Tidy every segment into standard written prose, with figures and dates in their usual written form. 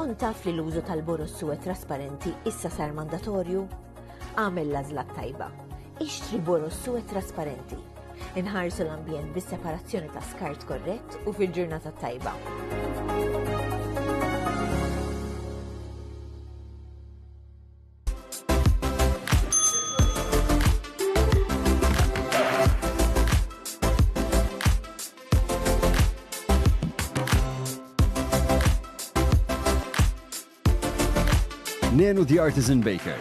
Kont taf li l-użu tal-borossu trasparenti issa sar mandatorju? Għamel l-għażla tajba. Ixtri borossu trasparenti. Inħarsu l-ambjent bis-separazzjoni ta' skart korrett u fil-ġurnata tajba. Nenu the Artisan Baker.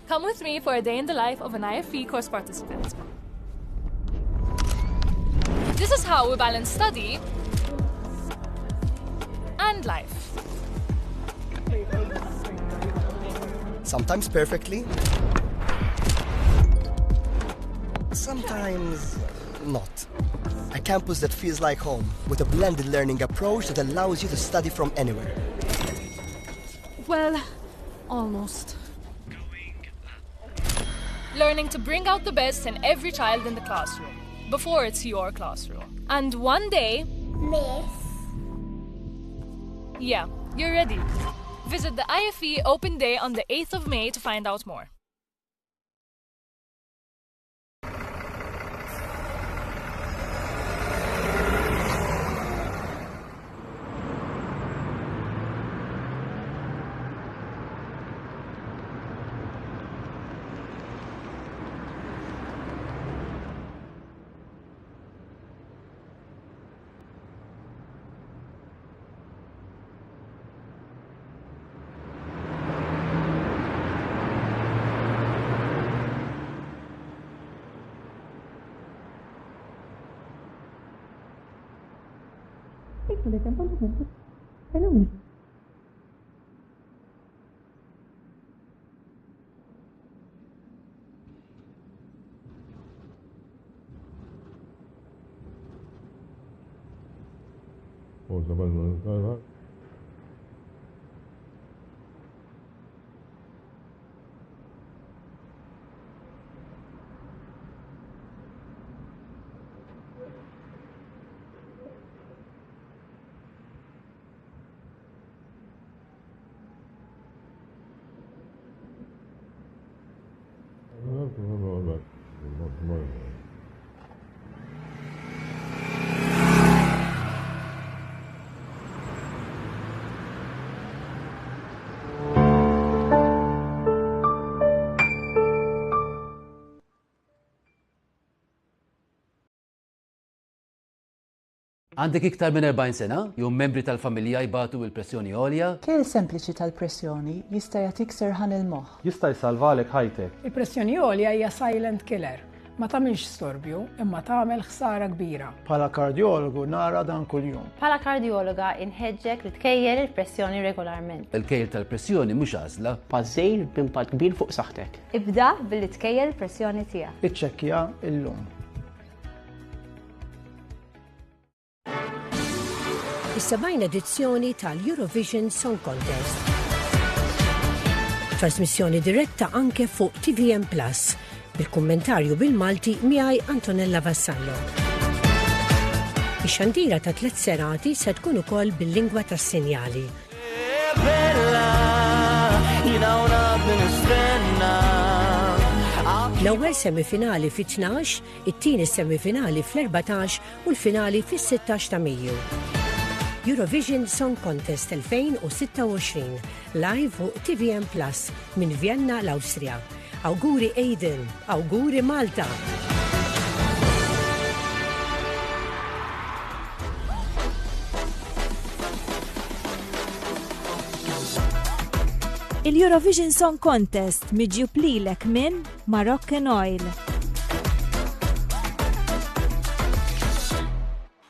Come with me for a day in the life of an IFE course participant. This is how we balance study and life. Sometimes perfectly. Sometimes not. A campus that feels like home, with a blended learning approach that allows you to study from anywhere. Well, almost. Learning to bring out the best in every child in the classroom, before it's your classroom. And one day... Miss. Yeah, you're ready. Visit the IFE Open Day on the 8th of May to find out more. Għandek iktar minn 40 sena, jew membri tal-familja jbatu il-pressjoni għolja? Kell sempliċi tal-pressjoni jista' jagħtik serħan il-moħħ. Jista' jsalvalek ħajtek. Il-pressjoni għolja hija silent killer. Ma tagħmilx storbju, imma tagħmel ħsara kbira. Bħala kardjologu nara dan kuljum. Bħala kardjologa inħeġġek li tkejjel il-pressjoni regolarment. Il-kejl tal-pressjoni mhux għażla. Pażżejr b'impatt kbir fuq saħħtek. Ibda billi tkejjel il-pressjoni tiegħek. Iċċekkja llum. Is-70 edizzjoni tal-Eurovision Song Contest. Trasmissjoni diretta anke fuq TVM Plus, bil-kummentarju bil-Malti miegħi Antonella Vassallo. Ix-xandira ta' 3 serati se tkun ukoll bil-lingwa tas-sinjali. L-ewwel semifinali fi-12, it-tieni semifinali fl-14 u l-finali fis-16 ta' Mejju. Eurovision Song Contest 2026, live fuq TVM Plus minn Vienna l-Awstrija. Awguri Aiden, awguri Malta! Il-Eurovision Song Contest miġjub lilek minn Moroccan Oil.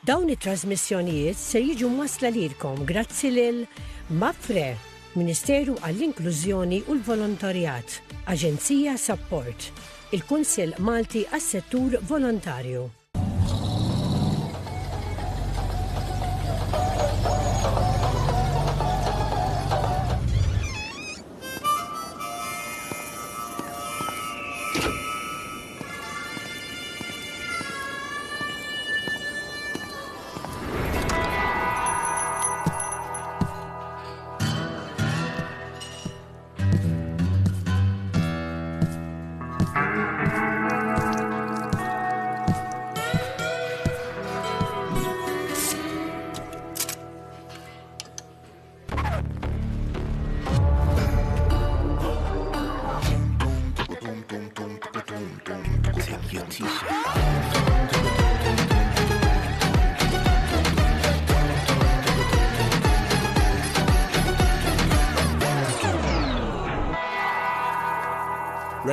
Dawn it-trasmissjonijiet se jiġu mwassla lilkom grazzi lil MAPFRE, Ministeru għall-Inklużjoni u l-Volontarjat, Aġenzija Support, il-Kunsill Malti għas-Settur Volontarju.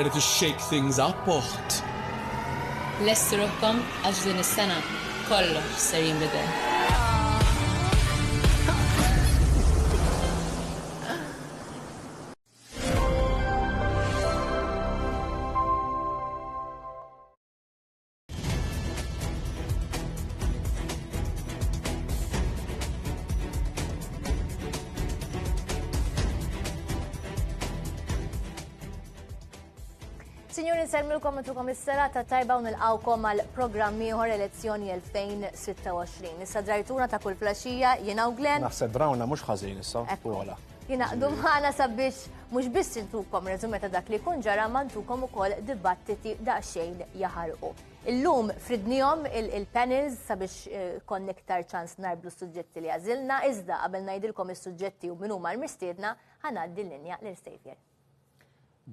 ready to shake things up, Oħt? Lesti ruħkom għax din is-sena kollox ser jinbidel. Signori, nselmilkom intrukom is-serata tajba u nilqawkom għal programm ieħor elezzjoni 2026. Issa drajtuna ta' kull flaxija jiena u Glenn. Naħseb drawna mhux ħażin issa wara. Jinaqdu magħna sabiex mhux biss intukom reżumi ta' dak li jkun ġara ma ntukom ukoll dibattiti daqsxejn jaħarqu. Illum fridnihom il-panels sabiex konni iktar ċans narblu s-suġġetti li għażilna, iżda qabel ngħidilkom is-suġġetti u min huma l-mistiedna ħanaddi l-linja lil Xavier.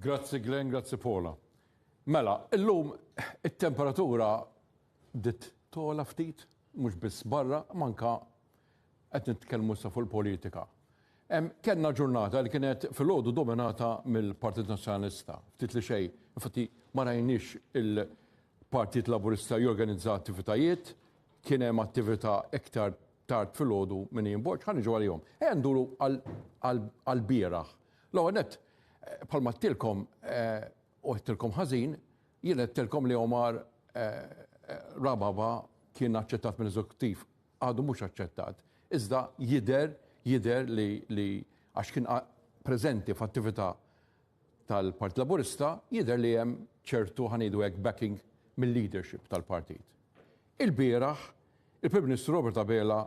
Grazzi Glenn, grazzi Paula. Mela, illum it-temperatura dit tola ftit, mhux biss barra, manka qed nitkellmu sa fuq il-politika. Kellna ġurnata li kienet filgħodu dominata mill-Partit Nazzjonalista. Ftit li xejn, infatti ma rajniex il-Partit Laburista jorganizza attivitajiet, kien hemm attività iktar tard filgħodu minn jinborġ, ħaniġu għalihom. Nduru għall-bieraħ. L-ewwel nett, bħalma tilkom u għettilkom ħażin, jien għettilkom li Omar Rababa kien aċċettat mill-eżekuttiv, għadu mhux aċċettat. Iżda jider li għax kien preżenti f'attività tal-Partit Laburista, jider li hemm ċertu ħanidu hekk backing mill-leadership tal-partit. Il-bieraħ, il-Prim Ministru Robert Abela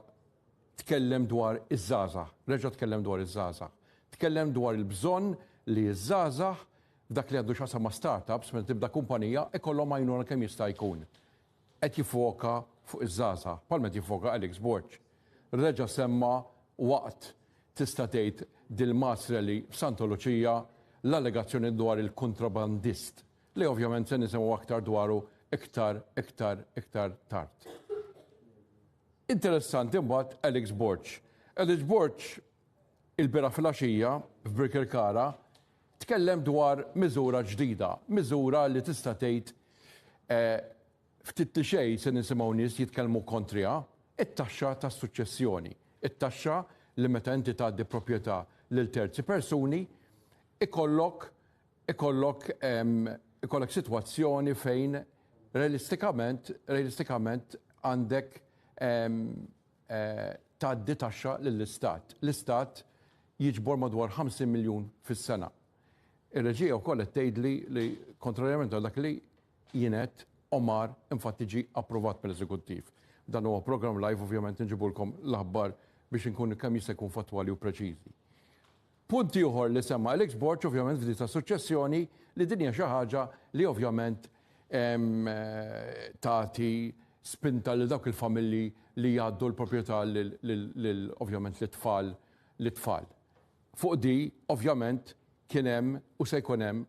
tkellem dwar iż-żgħażagħ, reġa' tkellem dwar iż-żgħażagħ. Tkellem dwar il-bżonn li iż-żgħażagħ f'dak li għandu x'qasam ma' startups minn tibda kumpanija ikollhom għajnuna kemm jista' jkun. Qed jifoka fuq iż-żgħażagħ, bħalma jifoka Alex Borg. Reġa' semma waqt tista' tgħid dil-Masreli f'Santa Luċija l-allegazzjoni dwar il-kontrabandist li ovvjament se nisimgħu aktar dwaru iktar tard. Interessanti mbagħad Alex Borg. Alex Borg il-bira fil-għaxija f'Birkirkara tkellem dwar miżura ġdida, miżura li tista' tgħid ftit li xejn se nisimgħu nies jitkellmu kontriha, it-taxxa tas-suċċessjoni. It-taxxa li meta inti tgħaddi proprjetà lil terzi persuni ikollok sitwazzjoni fejn realistikament għandek tgħaddi taxxa lill-istat. L-istat jiġbor madwar 50 miljun fis-sena. Ir-reġija wkoll qed tgħidli li kontrarjament għal dak li jienet Omar infatti ġie approvat mill-Eżekuttiv. Dan huwa programm live ovvjament inġibulkom l-aħbar biex inkun kemm jista' jkun fatwali u preċiżi. Punt ieħor li semma Alex Borg ovvjament f'di ta' suċċessjoni li din hija xi ħaġa li ovvjament tagħti spinta lil dawk il-familji li jgħaddu l-proprjetà lil ovvjament l-tfal. Fuq di ovvjament kien hemm u se jkun hemm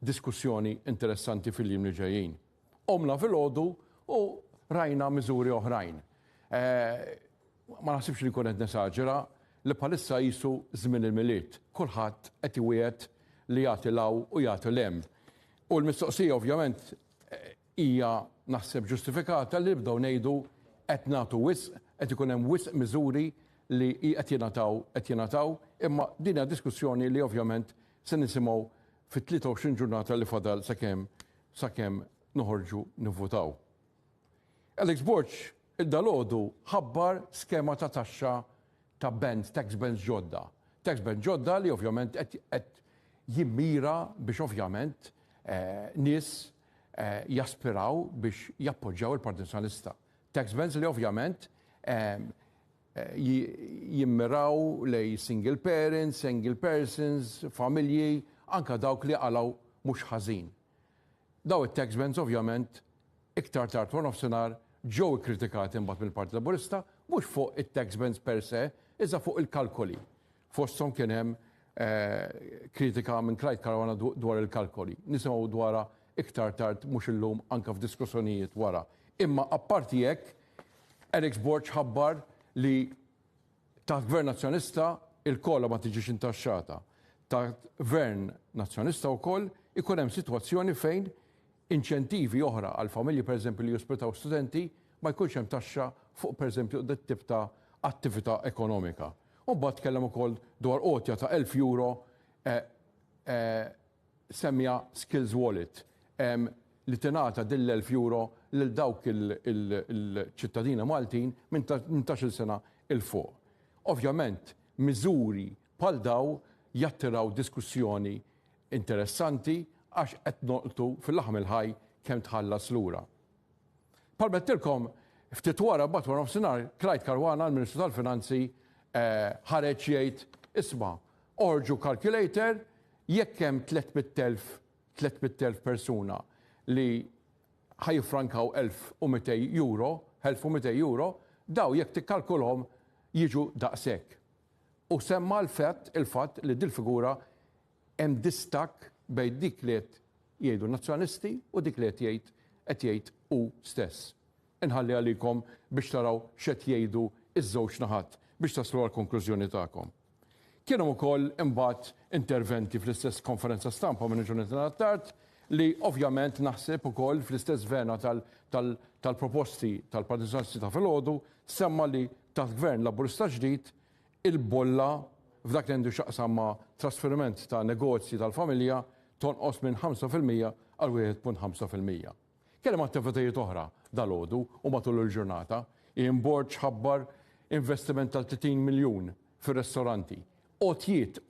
diskussjoni interessanti fil-jiem li ġejjin. Omna fil-għodu u rajna miżuri oħrajn. Ma naħsibx li jkun qed nesaġera li bħalissa qisu żmien il-miliet. Kulħadd qed iwiegħed li jagħti law u jagħti lem. U l-mistoqsija ovvjament hija naħseb ġustifikata li nibdew ngħidu qed nagħtu wisq, qed ikun hemm wisq miżuri li qed jingħataw, imma din hija diskussjoni li ovvjament se nisimgħu fit-23 ġurnata li fadal sakemm noħorġu nivvotaw. Alex Borg id-dalgħodu ħabbar skema ta' taxxa ta' tax bands ġodda. Tax bands ġodda li ovvjament qed jimmira biex ovvjament nies jaspiraw biex jappoġġjaw il-Partit Nazzjonalista. Tax bands li ovvjament jimmiraw lej single parents, single persons, familji, anka dawk li għalaw mhux ħażin. Daw it-tax bands ovvjament iktar tard wara nofsinhar ġew ikkritikati imbagħad mill-Partit Laburista mhux fuq it-tax bands per se, iżda fuq il-kalkoli. Fosthom kien hemm kritika minn Clyde Caruana dwar il-kalkoli. Nisimgħu dwarha iktar tard mhux illum anke f'diskussjonijiet wara. Imma apparti hekk, Alex Borg ħabbar li ta' gvern nazzjonista il-kolla ma tiġix intaxxata. Ta' gvern nazzjonista wkoll ikun hemm sitwazzjoni fejn inċentivi oħra għal familji pereżempju li jospitaw studenti ma jkunx hemm taxxa fuq pereżempju dat tip ta' attività ekonomika. U mbagħad tkellem ukoll dwar qotja ta' €1000 semmija Skills Wallet li tingħata din l-€1000 lil dawk il-ċittadina Maltin minn 18 sena il fuq. Ovvjament, miżuri bħal daw jattiraw diskussjoni interessanti għax qed noqtu fil-laħam il-ħaj kemm tħallas lura. Permettilkom ftit wara bad wara nofsinhar Clyde Caruana, l-Ministru tal-Finanzi, ħareġ jgħid isma' orġu calculator jekk hemm 300,000 persuna li ħajfrankaw €1,200, daw jekk tikkalkulhom jiġu daqshekk. U semma il-fatt li dil-figura hemm distak bejn dik li qed jgħidu nazzjonalisti u dik li qed jgħid hu stess. Inħalli għalikom biex taraw x'qed jgħidu iż-żewġ naħat biex taslu għall-konklużjoni tagħkom. Kienu ukoll imbagħad interventi fl-istess konferenza stampa minn ġurnata tard li ovvjament naħseb ukoll fl-istess vena tal-proposti tal-Partit Soċjalista ta' filgħodu semma li tal-Gvern Laburista ġdid il-bolla f'dak li għandu x'aqsam ma' trasferiment ta' negozji tal-familja tonqos minn 5% għal 1.5%. Kellem attivitajiet oħra dal-għodu u matul il-ġurnata, Borġ ħabbar investiment tal-30 miljun fir-ristoranti. Otjiet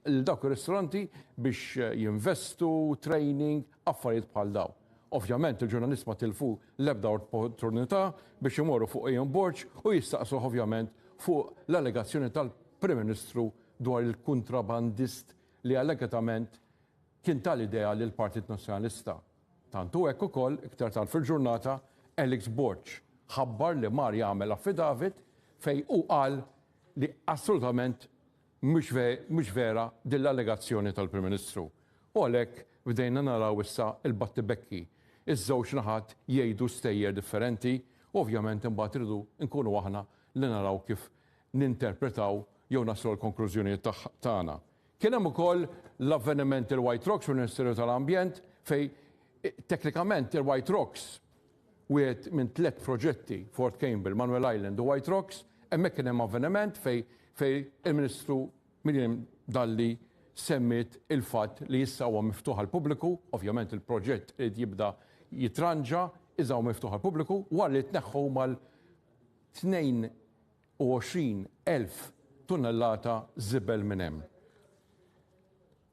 l-dak il-ristoranti biex jinvestu, training, affarijiet bħal daw. Ovvjament il-ġurnalist ma tilfu l-ebda opportunità biex imorru fuq Borġ u jistaqsu ovvjament fuq l-allegazzjoni tal-Prim Ministru dwar il-kontrabandist li allegatament kien tal-idea li l-Partit Nazzjonalista. Tantu hekk ukoll iktar tal fil-ġurnata Alex Borġ ħabbar li mar jagħmel affidavit fej u qal li assolutament mhux vera din l-allegazzjoni tal-Prim Ministru. U għalhekk bdejna naraw issa il-battibekki. Iż-żewġ naħat jgħidu stejjer differenti, u ovvjament imbagħad iridu nkunu aħna li naraw kif ninterpretaw jew naslu l-konklużjonijiet tagħna. Kien hemm ukoll l-avveniment il-White Rocks fil-Ministeru tal-Ambjent fej teknikament il-White Rocks wieħed minn 3 proġetti Fort Campbell, Manuel Island u White Rocks, hemmhekk kien hemm avveniment fej il-Ministru Miriam Dalli semmit il-fatt li issa huwa miftuħ għal pubbliku, ovvjament il-proġett irid jibda jitranġa, iżda huwa miftuħ għal pubbliku, wara li tneħħu mal-22,000 tunnellata żibel minn hemm.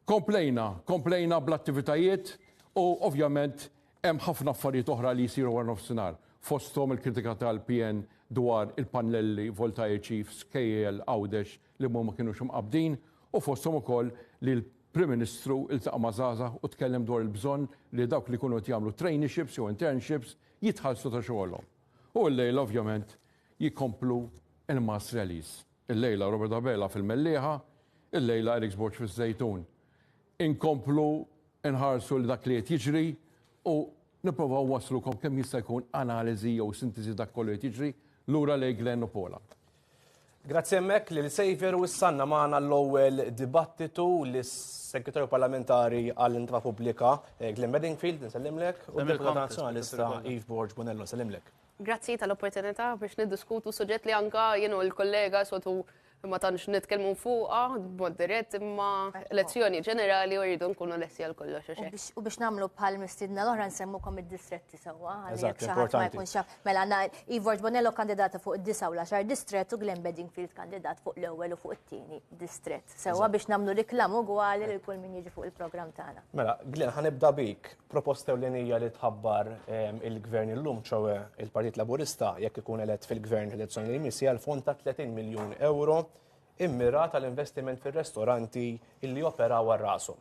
Komplejna bl-attivitajiet u ovvjament hemm ħafna affarijiet oħra li jsiru wara nofsinhar. Fosthom il-kritika tal-PN dwar il-pannelli voltaiċi f'Skejjel Għawdex li ma kinux mqabdin u fosthom ukoll li l-Prim Ministru iltaqa' ma' żgħażagħ u tkellem dwar il-bżonn li dawk li jkunu qed jagħmlu traineeships jew internships jitħallsu ta' xogħolhom. U l-lejla ovvjament jikomplu il-mass rallies. Il-lejla Robert Abela fil-Mellieħa, il-lejla Alex Borġ fis-Żejtun. Inkomplu nħarsu li dak li qed jiġri u nipprovaw waslukom kemm jista' jkun analiżi jew sintesi dak kollu qed jiġri lura lej Glenn u Paula. Grazzi hemmhekk lil Sejfer u issanna magħna l-ewwel dibattitu lis-Segretarju Parlamentari għall-Intifa Pubblika Glenn Bedingfield, nsellimlek, u l-Deputat Nazzjonalista Yves Borġ Bonello, nsellimlek. Grazzi tal-opportunità biex niddiskutu suġġett li anka jienu l-kollega sotu ma tantx nitkellmu fuqha b'mod dirett imma elezzjoni ġenerali u rridu nkunu lessi għal kollox hekk. U biex nagħmlu bħal mistiedna l-oħra nsemmukom id-distretti sewwa. Eżatt, importanti. Mela għandna Yves Borġ Bonello kandidata fuq id-9 u l-10 distrett u Glenn Bedingfield kandidat fuq l-ewwel u fuq it-tieni distrett. Sewwa biex nagħmlu riklam ugwali lil kull min jiġi fuq il-programm tagħna. Mela, Glenn, ħanibda bik. Proposta ewlenija li tħabbar il-Gvern illum ċew il-Partit Laburista jekk ikun elett fil-Gvern l-elezzjoni li jmiss hija l-fond ta' €30 miljun immirat tal-investiment fil-restoranti illi operaw għal rashom.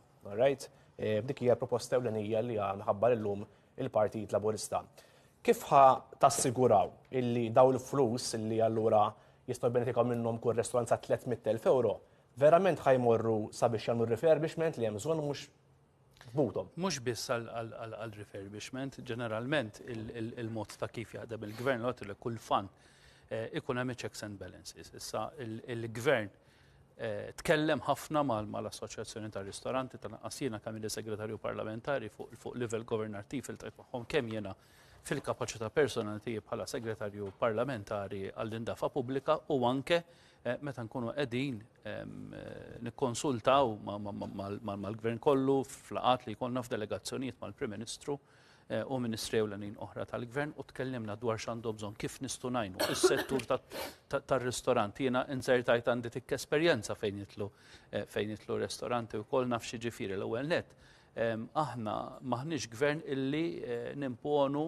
Dik hija proposta ewlenija li ħabbar illum il-Partit Laburista. Kif tassiguraw illi daw il-flus illi allura jistgħu jbenefikaw minnhom kull restorant sa' €300,000 verament ħajmorru sabiex jagħmlu refurbishment li hemm bżonn mhux butom? Mhux biss għal refurbishment, ġeneralment il-mod ta' kif jaħdem il-Gvern li kull fond ikun hemm checks and balances. Issa il-Gvern tkellem ħafna mal-Assoċjazzjoni tar-Ristoranti tal-qasina kemm il-Segretarju Parlamentari fuq livell governattiv il-tajt magħhom kemm jiena fil-kapaċità personali bħala Segretarju Parlamentari għall-indafa pubblika u anke meta nkunu qegħdin nikkonsultaw mal-Gvern kollu f'laqat li jkollna f'delegazzjonijiet mal-Prim Ministru u Ministri ewlenin oħra tal-Gvern u tkellimna dwar x'għandu bżonn kif nistgħu ngħinu is-settur tar-ristoranti. Jiena insertajt għandi tik esperjenza fejn jitlu ristoranti wkoll naf xi ġifieri l-ewwel nett. Aħna maħniex gvern illi nimponu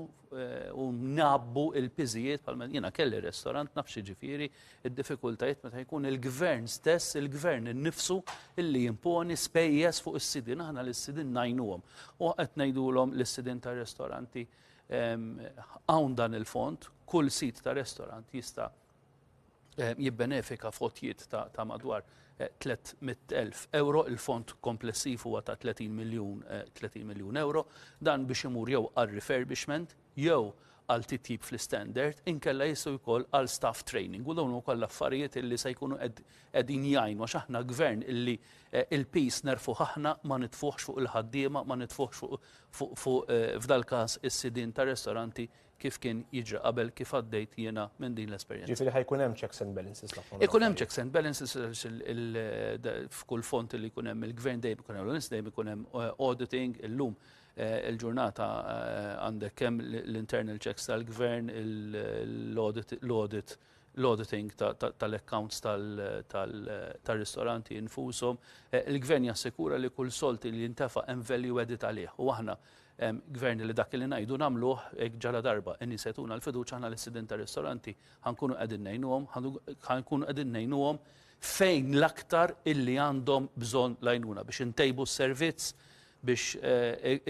u nabbu il-piżijiet bħalma jiena kelli ristorant naf xi ġifieri id-diffikultajiet meta jkun il-gvern stess, il-gvern innifsu illi jimponi spejjeż fuq is-sidin aħna lis-sidin ngħinuhom. U qed ngħidulhom lis-sidin tar-ristoranti hawn dan il-fond, kull sit ta' ristorant jista' jibbenefika f'otjiet ta' madwar 300,000 euro, il-fond komplessiv huwa ta' 30 miljun euro, dan biex imur jew għal refurbishment, jew għal titjib fl-standard, inkella jistgħu jkoll għal staff training. U dawn ukoll affarijiet illi se jkunu qegħdin jgħinu għax aħna gvern illi il-pis nerfuh aħna ma nitfuħx fuq il-ħaddiema, ma nitfuħx fuq f'dal każ is-sidin ta' ristoranti kif kien jiġri qabel kif għaddejt jiena minn din l-esperjenza. Ġifieri ħajkun hemm checks and balances Ikun hemm checks and balances f'kull fond li jkun hemm il-gvern dejjem ikun hemm dejjem ikun hemm auditing illum il-ġurnata għandek kemm l-internal checks tal-gvern, l-auditing tal-accounts tal-ristoranti infushom. Il-gvern jassikura li kull solti li jintefa' hemm value added għalih u aħna gvern li dak li ngħidu nagħmluh ġala darba in-nies jagħtuna l-fiduċja aħna l-istudenti tar-ristoranti ħankunu qegħdin ngħinuhom fejn l-aktar illi għandhom bżonn l-għajnuna biex intejbu s-servizz, biex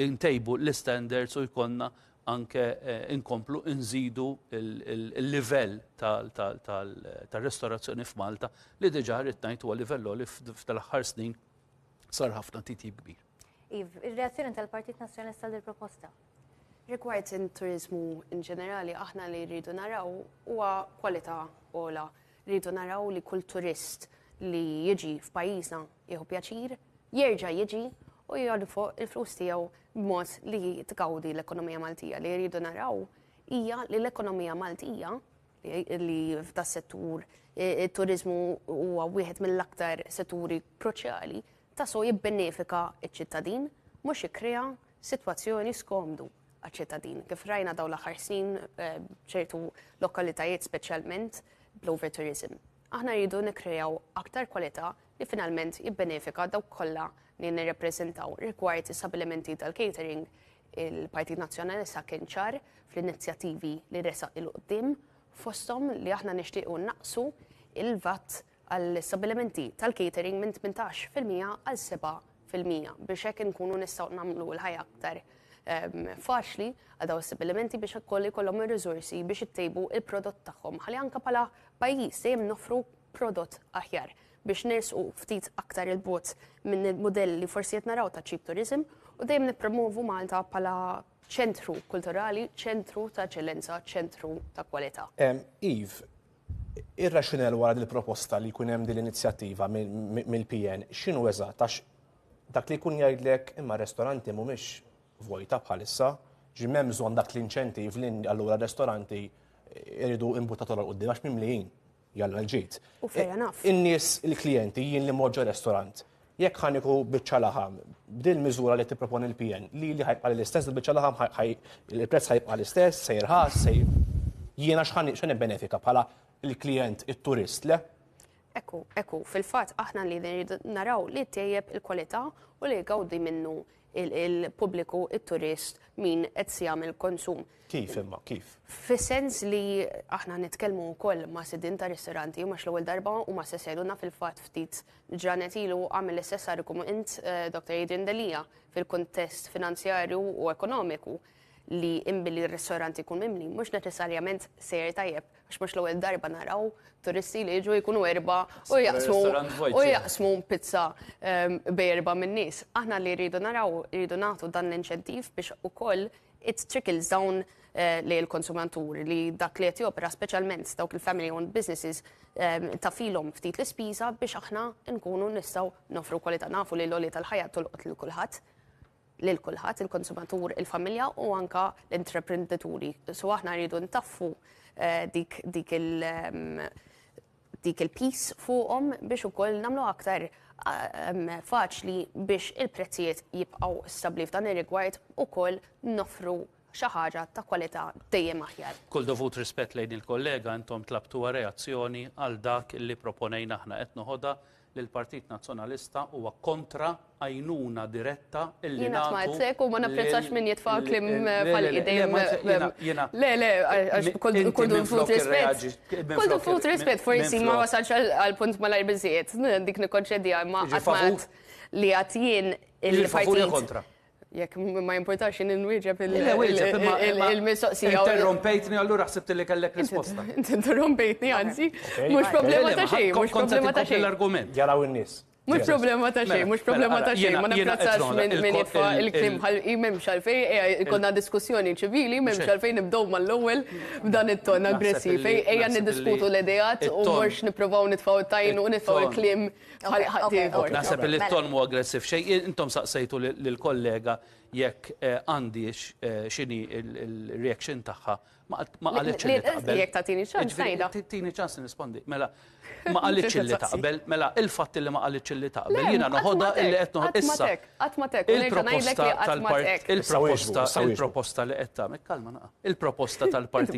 intejbu l-standards u jkollna anke inkomplu nżidu il-livell tal-ristorazzjoni f'Malta li diġà rrid ngħid huwa livell li f'tal-aħħar snin sar ħafna titjib kbir. Ir-reazzjoni tal-Partit Nazzjonalista lill proposta? Rigward in-turizmu in ġenerali aħna li rridu naraw huwa kwalità ogħla. Rridu naraw li kull turist li jiġi f'pajjiżna jieħu pjaċir, jerġa' jiġi u jgħaddu fuq il-flus tiegħu b'mod li tgawdi l-ekonomija Maltija. Li rridu naraw hija li l-ekonomija Maltija li f'das settur it-turizmu huwa wieħed mill-aktar setturi kruċjali taso jibbenefika iċ-ċittadin, mhux jikkrea sitwazzjoni skomdu għaċ-ċittadin. Kif rajna dawn l-aħħar snin ċertu lokalitajiet speċjalment bl-overtourism. Aħna rridu nikkreaw aktar kwalità li finalment jibbenefika dawk kollha li nirrepreżentaw rigward is-stabilimenti tal-catering. Il-Partit Nazzjonalista kien ċar fl-inizjattivi li resaq il-qudiem fosthom li aħna nixtiequ naqsu il-VAT għall-stabilimenti tal-catering minn 18% għal 7% biex hekk inkunu nistgħu nagħmlu l-ħajja aktar faċli għal dawn is-stabilimenti biex ukoll ikollhom ir-riżorsi biex ittejbu il-prodott tagħhom. Ħalli anke bħala pajjiż dejjem noffru prodott aħjar biex nersqu ftit aktar il-bot minn il-modell li forsi qed naraw ta' cheap tourism u dejjem nippromovu Malta bħala ċentru kulturali, ċentru ta' eċellenza, ċentru ta' kwalità. Ir-raxxinell wara din il-proposta li jkun hemm din l-inizjattiva mill-PN, x'inhu eżatt għax dak li jkun jgħidlek imma ristoranti mhumiex vojta bħalissa, ġimem bżonn dak l-inċentiv li allura ristoranti jridu imbutatura l-qudiem għax mimlijin jalla l-ġid. U fair enough. In-nies il-klijenti jien li moġġa ristorant. Jekk ħaniku biċċa laħam, b'din miżura li tipproponi l-PN li ħajbqa l-istess il-biċċa laħam il-prezz ħajbqa l-istess, se jirħas, jiena x'ħan benefika bħala il-klient, it-turist, le? Ekku, fil-fatt aħna li nridu naraw li tejjeb il-kwalità u li jgawdi minnu il-pubbliku, it-turist, min qed jagħmel konsum. Kif imma, kif? Fis-sens li aħna nitkellmu wkoll ma' sidin ta' ristoranti u mhux l-ewwel darba u ma se sejduna fil-fatt ftit ġranet ilu għamel l-istess arikum int Dr. Adrian Delija fil-kuntest finanzjarju u ekonomiku li imbilli r-ristoranti kun mimli, mhux neċessarjament sejr tajjeb, għax mhux l-ewwel darba naraw turisti li jiġu jkunu erba' u jaqsmu pizza b'erba' min-nies. Aħna li rridu naraw, rridu nagħtu dan l-inċentiv biex ukoll it trickles down li l-konsumatur li dak li qed jopera speċjalment dawk il-family owned businesses tafilhom ftit l-ispiża biex aħna nkunu nistgħu nofru kwalità nafu li l-għolja tal-ħajja tolqot lil kulħadd, il-konsumatur, il-familja u anka l-intreprenditori. So aħna rridu ntaffu dik il-peace fuqhom biex ukoll nagħmlu aktar faċli biex il-prezzijiet jibqgħu stabbli f'dan ir-rigward ukoll nofru xi ħaġa ta' kwalità dejjem aħjar. Kull dovut rispett lejn il-kollega intom tlabtu reazzjoni għal dak li proponejna aħna qed noħodha li l-Partit Nazzjonalista huwa kontra għajnuna diretta illi Jiena nagħtu. tmajtek u ma napprezzax min jitfa' klim fal-idejn. Le, kull dovut rispett. Kull dovut rispett forsi ma wasalx għal punt malajr biżżejjed. Dik nikkonċedija ma qatt li għad jien il-partit. Jekk ma importax in-nwieġeb il-mistoqsija. Interrompejtni allura ħsibt li kellek risposta. Interrompejtni anzi, mhux problema ta' xejn, mhux problema ta' xejn. L-argument. Jaraw in-nies. Mhux problema ta' xejn, mhux problema ta' xejn, ma napprezzax minn jitfa' il-klim m'hemmx għalfejn ikollna diskussjoni ċivili, m'hemmx għalfejn nibdew mal-ewwel b'dan it-ton aggressiv. Ejja niddiskutu l-idejat u mhux nippruvaw nitfgħu tajn u nitfgħu il-klim bħal ħaddieħor. Naħseb li t-ton mu aggressiv xejn, intom saqsejtu lill-kollega jekk għandix x'inhi il-reaction tagħha ma qalitx li taqbel. Jekk tagħtini ċans ngħidha. Tini ċans nispondi. Mela ma qalitx li taqbel, mela il-fatt li ma qalitx li taqbel. Jiena noħodha illi qed noħod issa. Il-proposta li qed tagħmel kalma naqa'. Il-proposta tal-Partit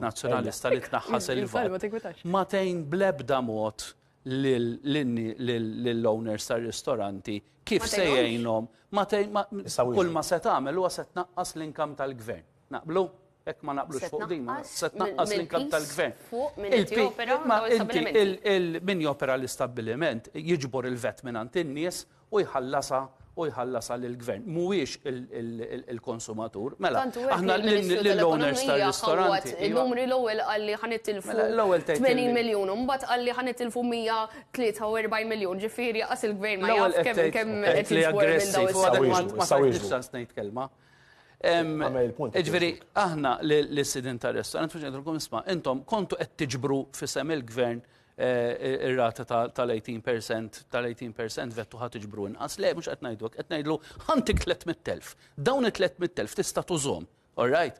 Nazzjonalista li tnaħħas il-VAT ma tgħin bl-ebda mod lill-owners tar-ristoranti kif se jgħinhom kull ma se tagħmel huwa se tnaqqas l-inkam tal-gvern. Naqblu? Hekk ma naqblux fuq din, se tnaqqas l-inkam tal-gvern. Min jopera l-istabbiliment jiġbor il-vet mingħand in-nies u jħallasha lill-gvern. Mhuwiex il-konsumatur. Mela, aħna lill-owners tar-ristoranti. Il-numri l-ewwel qalli ħanitilfu 80 miljun u mbagħad qalli ħanitilfu 143 miljun. Ġifieri qas il-gvern ma jaf kemm qed jiġbor minn dawn Ġifieri aħna l-sidin tar-ristorant biex ngħidulkom isma' intom kontu qed tiġbru fisem il-gvern ir-rata tal-18% vettu ħad tiġbru inqas. Le, mhux qed ngħidu hekk, qed ngħidlu ħantik 300,000. Dawn it-300,000 tista' tużhom, all right?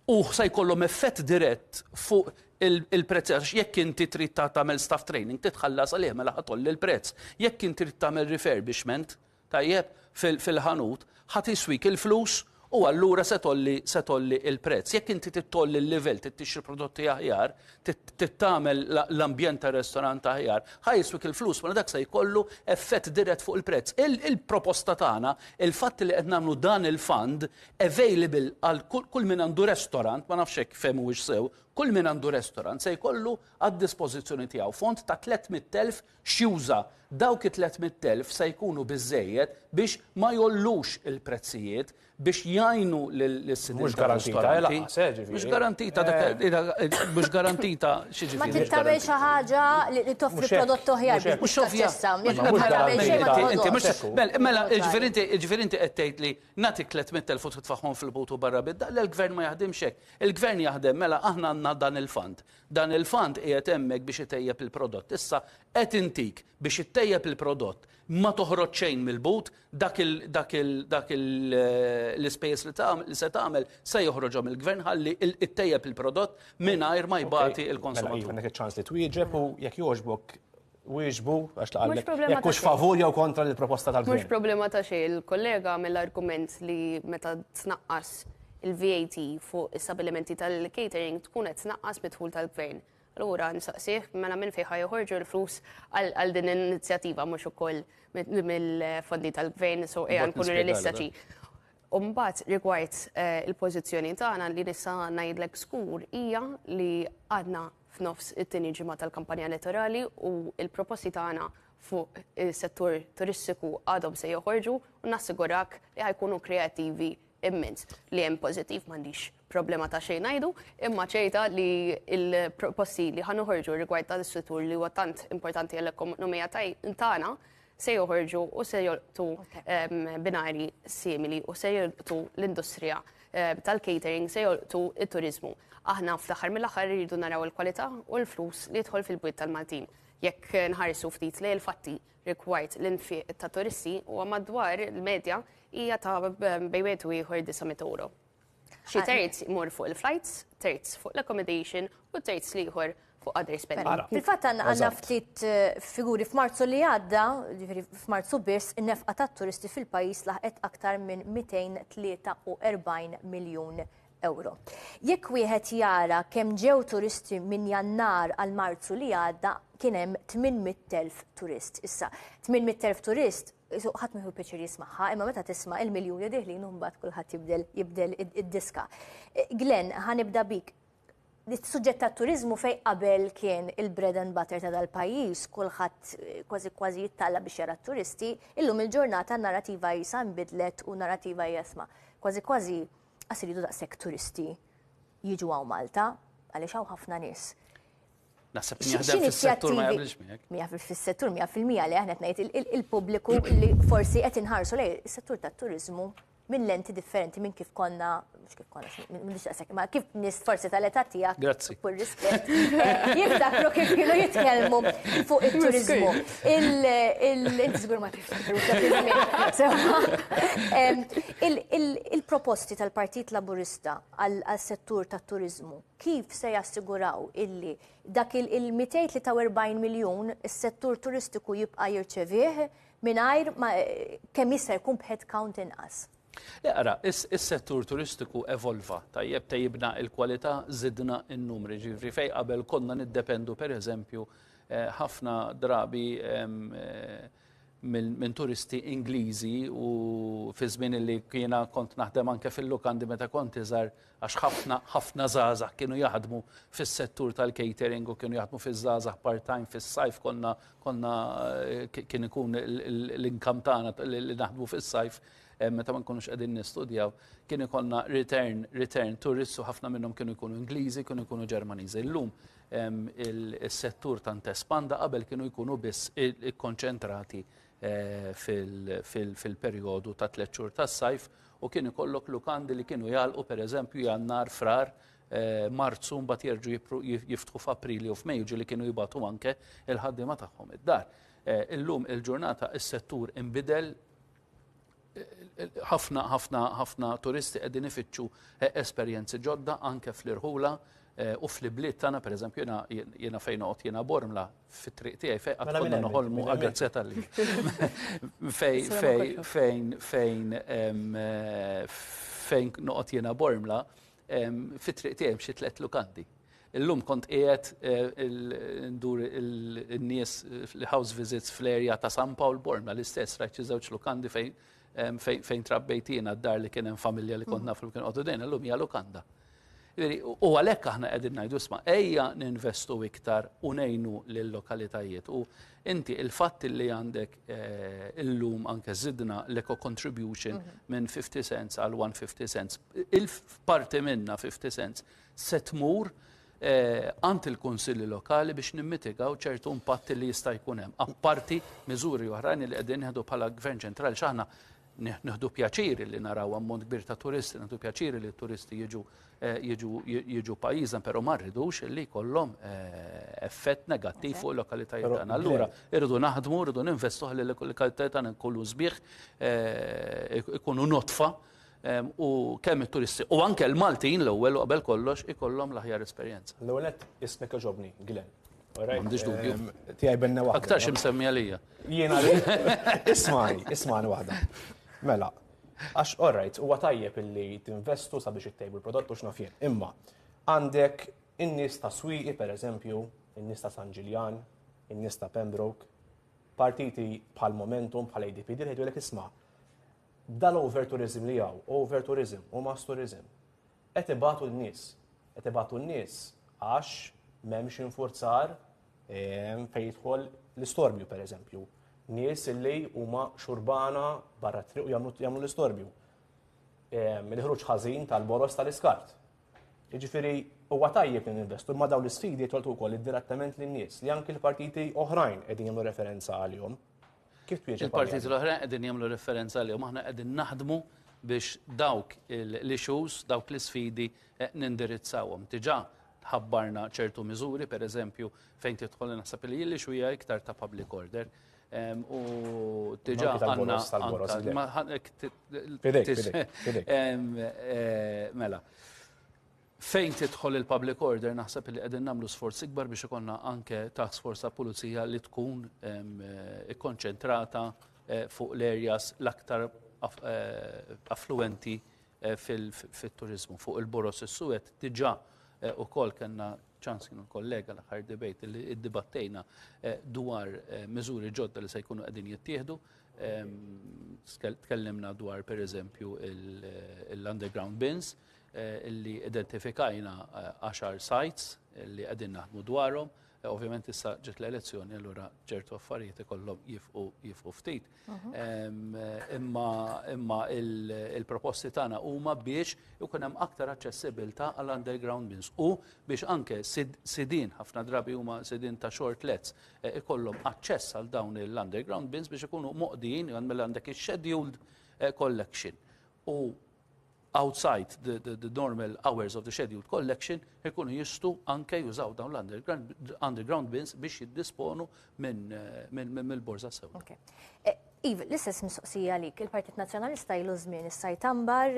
U se jkollhom effett dirett fuq il-prezz għax jekk inti trid tagħmel staff training titħallas għalih mela ħatolli l-prezz. Jekk inti trid tagħmel refurbishment tajjeb fil-ħanut ħadd iswik il-flus u allura se tolli il-prezz. Jekk inti tittolli l-livell, tittixxi prodotti aħjar, tittamel l-ambjent tar-restorant aħjar, ħajswik il-flus, ma dak se jkollu effett dirett fuq il-prezz. Il-proposta tagħna, il-fatt li qed nagħmlu dan il-fund available għal kull min għandu restorant, ma nafx hekk fehm huwiex sew, kull min għandu restorant se jkollu għad-dispożizzjoni tiegħu fond ta' 300,000 xjuża. Dawk it-300,000 se jkunu biżżejjed biex ma jollux il-prezzijiet biex jgħinu l-sidin tal-ristoranti. Mhux garantita mhux garantita xi Ma tittabel xi ħaġa li toffri prodott aħjar biex taċċessa. Mela, ġifieri inti qed tgħid li nagħtik 300,000 u titfaħħhom fil-butu barra bidda, l-gvern ma jaħdimx hekk. Il-gvern jaħdem mela aħna għandna dan il-fond. Dan il-fond qiegħed hemmhekk biex itejjeb il-prodott. Issa qed intik biex ittejjeb il-prodott ma toħroġ xejn mill-but dak l-ispejjeż li se tagħmel se joħroġhom il-gvern ħalli ittejjeb il-prodott mingħajr ma jbagħti il-konsumatur. Mela jekk iċ-ċans li twieġeb u jekk jogħġbok wieġbu għax taqallek jekk hux favur jew kontra l-proposta tal-gvern. Mhux problema ta' xejn. Il-kollega mill-argument li meta tnaqqas il-VAT fuq is-stabilimenti tal-catering tkun qed tnaqqas bidħul tal-gvern. Allura nsaqsih mela minn fejn ħajħorġu l-flus għal din l-inizjattiva mhux ukoll mill-fondi tal-gvern so ejja nkunu realistiċi. U mbagħad rigward il-pożizzjoni tagħna li nista' ngħidlek skur hija li għadna f'nofs it-tieni ġimgħa tal-kampanja elettorali u l-proposti tagħna fuq is-settur turistiku għadhom se joħorġu u nassigurak li ħajkunu kreattivi immens li hemm pożittiv m'għandix problema ta' xejn ngħidu, imma ċejta li l-proposti li ħanoħorġu rigward tal-settur li huwa tant importanti għall-ekonomija tagħna se joħorġu u se jolqtu binari simili u se jolqtu l-industrija tal-catering, se jolqtu il-turizmu. Aħna fl-aħħar mill-aħħar rridu naraw il-kwalità u l-flus li jidħol fil-bwiet tal-Maltin. Jekk nħarsu ftit li l-fatti rigward l-infiq ta' turisti u madwar il-medja hija ta' bejwet u ieħor 900 euro. Xi terz imur fuq il-flights, terz fuq l-accommodation u terz li ieħor fuq other spending. Fil-fatt għandna ftit figuri f'Marzu li għadda, f'Marzu biss, in-nefqa tat-turisti fil-pajjiż laħqet aktar minn 243 miljun euro. Jekk wieħed jara kemm ġew turisti minn Jannar għal Marzu li għadda, kien hemm 800,000 turist. Issa, 800,000 turist, ħadd mieħu piċir jismagħha, imma meta tisma' il-miljuni diħlin mbagħad kulħadd jibdel id-diska. Glenn, ħanibda bik. Is-suġġett tat-turiżmu fejn qabel kien il-bread and butter ta' dal-pajjiż, kulħadd kważi jittalla biex jara t-turisti, illum il-ġurnata n-narrativa jisa nbidlet u narrativa jasma' kważi għas iridu daqshekk turisti jiġu għaw Malta, għaliex hawn ħafna nies. Naħseb jaħdem fis-settur ma jaqbilx miegħek. Jaħdem fis-settur 100% li aħna qed ngħid il-pubbliku li forsi qed inħarsu lejn is-settur tat-turiżmu minn lenti differenti minn kif konna, mhux kif konna, minn ma kif nies forsi tal-età tiegħek. Grazzi. Kull rispett. Jiftakru kif kienu jitkellmu fuq it-turiżmu. Inti żgur ma tiftakru il-proposti tal-Partit Laburista għal-settur tat-turiżmu kif se jassiguraw illi dak il-243 miljun is-settur turistiku jibqa' jirċevih mingħajr kemm jista' jkun b'head count inqas. Ara, is-settur turistiku evolva, tajjibna il-kwalità, żidna n-numri, ġifri fej qabel konna niddependu pereżempju ħafna drabi minn turisti Ingliżi u fi żmien li kiena kont naħdem anke fil-lukandi meta kont iżgħar għax ħafna żgħażagħ kienu jaħdmu fis-settur tal-catering u kienu jaħdmu fiż-żgħażagħ part-time fis-sajf kien ikun l-inkam tagħna li naħdmu fis-sajf meta ma nkunux qegħdin nistudjaw, kien ikollna return tourists u ħafna minnhom kienu jkunu Ingliżi, kienu jkunu Ġermaniżi. Illum is-settur tant espanda qabel kienu jkunu biss ikkonċentrati fil-perjodu ta' 3 xhur tas-sajf u kien ikollok lukandi li kienu jgħalqu pereżempju Jannar, Frar, Marzu mbagħad jerġgħu jiftħu f'April u f'Mejju ġieli kienu jibgħatu anke il-ħaddiema tagħhom id-dar. Illum il-ġurnata is-settur inbidel ħafna turisti qegħdin ifittxu esperjenzi ġodda anke fl-irħula u fl-bliet tagħna pereżempju jiena fejn noqgħod jiena Bormla fit-triq tiegħi fejn qatt konna noħolmu aggrazzjata li fejn noqgħod jiena Bormla fit-triq tiegħi xi 3 lukandi. Illum kont qiegħed ndur in-nies house visits fl-erja ta' San Pawl Bormla l-istess rajt xi żewġ lukandi fejn trabbejtina d-dar li kien hemm familja li kont nafu kien qogħdu dejn illum hija lukanda. U għalhekk aħna qegħdin ngħidu isma' ejja ninvestu iktar u ngħinu lill-lokalitajiet. U inti il-fatt li għandek illum anke żidna l-eco contribution minn 50 cents għal 150 cents. Il-parti minna 50 cents se tmur għand il-kunsilli lokali biex nimmitigaw ċertu impatti li jista' jkun hemm. Apparti miżuri oħrajn li qegħdin nieħdu bħala Gvern ċentrali x'aħna nieħdu pjaċiri li naraw ammont kbir ta' turisti, nieħdu pjaċiri li t-turisti jiġu pajjiżna, però ma rridux li jkollhom effett negattiv fuq il-lokalitajiet tagħna. Allura irridu naħdmu, irridu ninvestu ħalli l-lokalitajiet tagħna nkunu sbieħ, ikunu notfa u kemm it-turisti u anke l-Maltin l-ewwel u qabel kollox ikollhom l-aħjar esperjenza. L-ewwel qed ismek ġobni, Glenn. M'għandix dubju. Tiegħi benna waħda. Aktar xi msemmi għalija. Jiena ismani waħda. Mela, għax orrajt, huwa tajjeb illi tinvestu sabiex ittejbu l-prodott u x'naf jien. Imma għandek in-nies ta' Swieqi pereżempju, in-nies ta' San Ġiljan, in-nies ta' Pembroke, partiti bħal Momentum, bħal ADPD jgħidulek isma' dal-over-tourism li hawn, over-tourism u mass tourism, qed ibatu n-nies għax m'hemmx infurzar fejn jidħol l-istorbju pereżempju. Nies illi huma xurbana barra triq u jagħmlu l-istorbju. Il-ħruġ ħażin tal-boros tal-iskart. Jiġifieri huwa tajjeb li ninvestu ma' dawn l-isfidi jtoltu wkoll id-direttament lin-nies li anke l-partiti oħrajn qegħdin jagħmlu referenza għalihom. Kif twieġeb? Il-partiti l-oħra qegħdin jagħmlu referenza li aħna qegħdin naħdmu biex dawk l-issues, dawk l-isfidi nindirizzawhom. Diġà ħabbarna ċertu miżuri, pereżempju fejn tidħol naħseb li l-issue hija iktar ta' public order. U diġà mela. Fejn tidħol il-public order naħseb li qegħdin nagħmlu sforz ikbar biex ikollna anke task force ta' pulizija li tkun ikkonċentrata fuq l-areas l-aktar affluenti fit-turizmu. Fuq il-Boros is-Suwed diġà ukoll kellna ċans kienu kollega l-aħħar debate li iddibattejna dwar miżuri ġodda li se jkunu qegħdin jittieħdu. Tkellimna dwar pereżempju l-underground bins illi identifikajna 10 sites li qegħdin naħdmu dwarhom. Ovvjament issa ġiet l-elezzjoni allura ċertu affarijiet ikollhom jifqu ftit. Imma il-proposti tagħna huma biex ikun hemm aktar aċċessibilità għall underground bins u biex anke sidin ħafna drabi huma sidin ta' shortlets ikollhom aċċess għal dawn l-underground bins biex ikunu moqdin għandek ix-scheduled collection. U outside the normal hours of the scheduled collection, ikunu jistu anke jużaw dawn l-underground bins biex jiddisponu mill-borza sew. Iv, l-istess mistoqsija għalik, il-Partit Nazzjonalista ilu żmien issa jtambar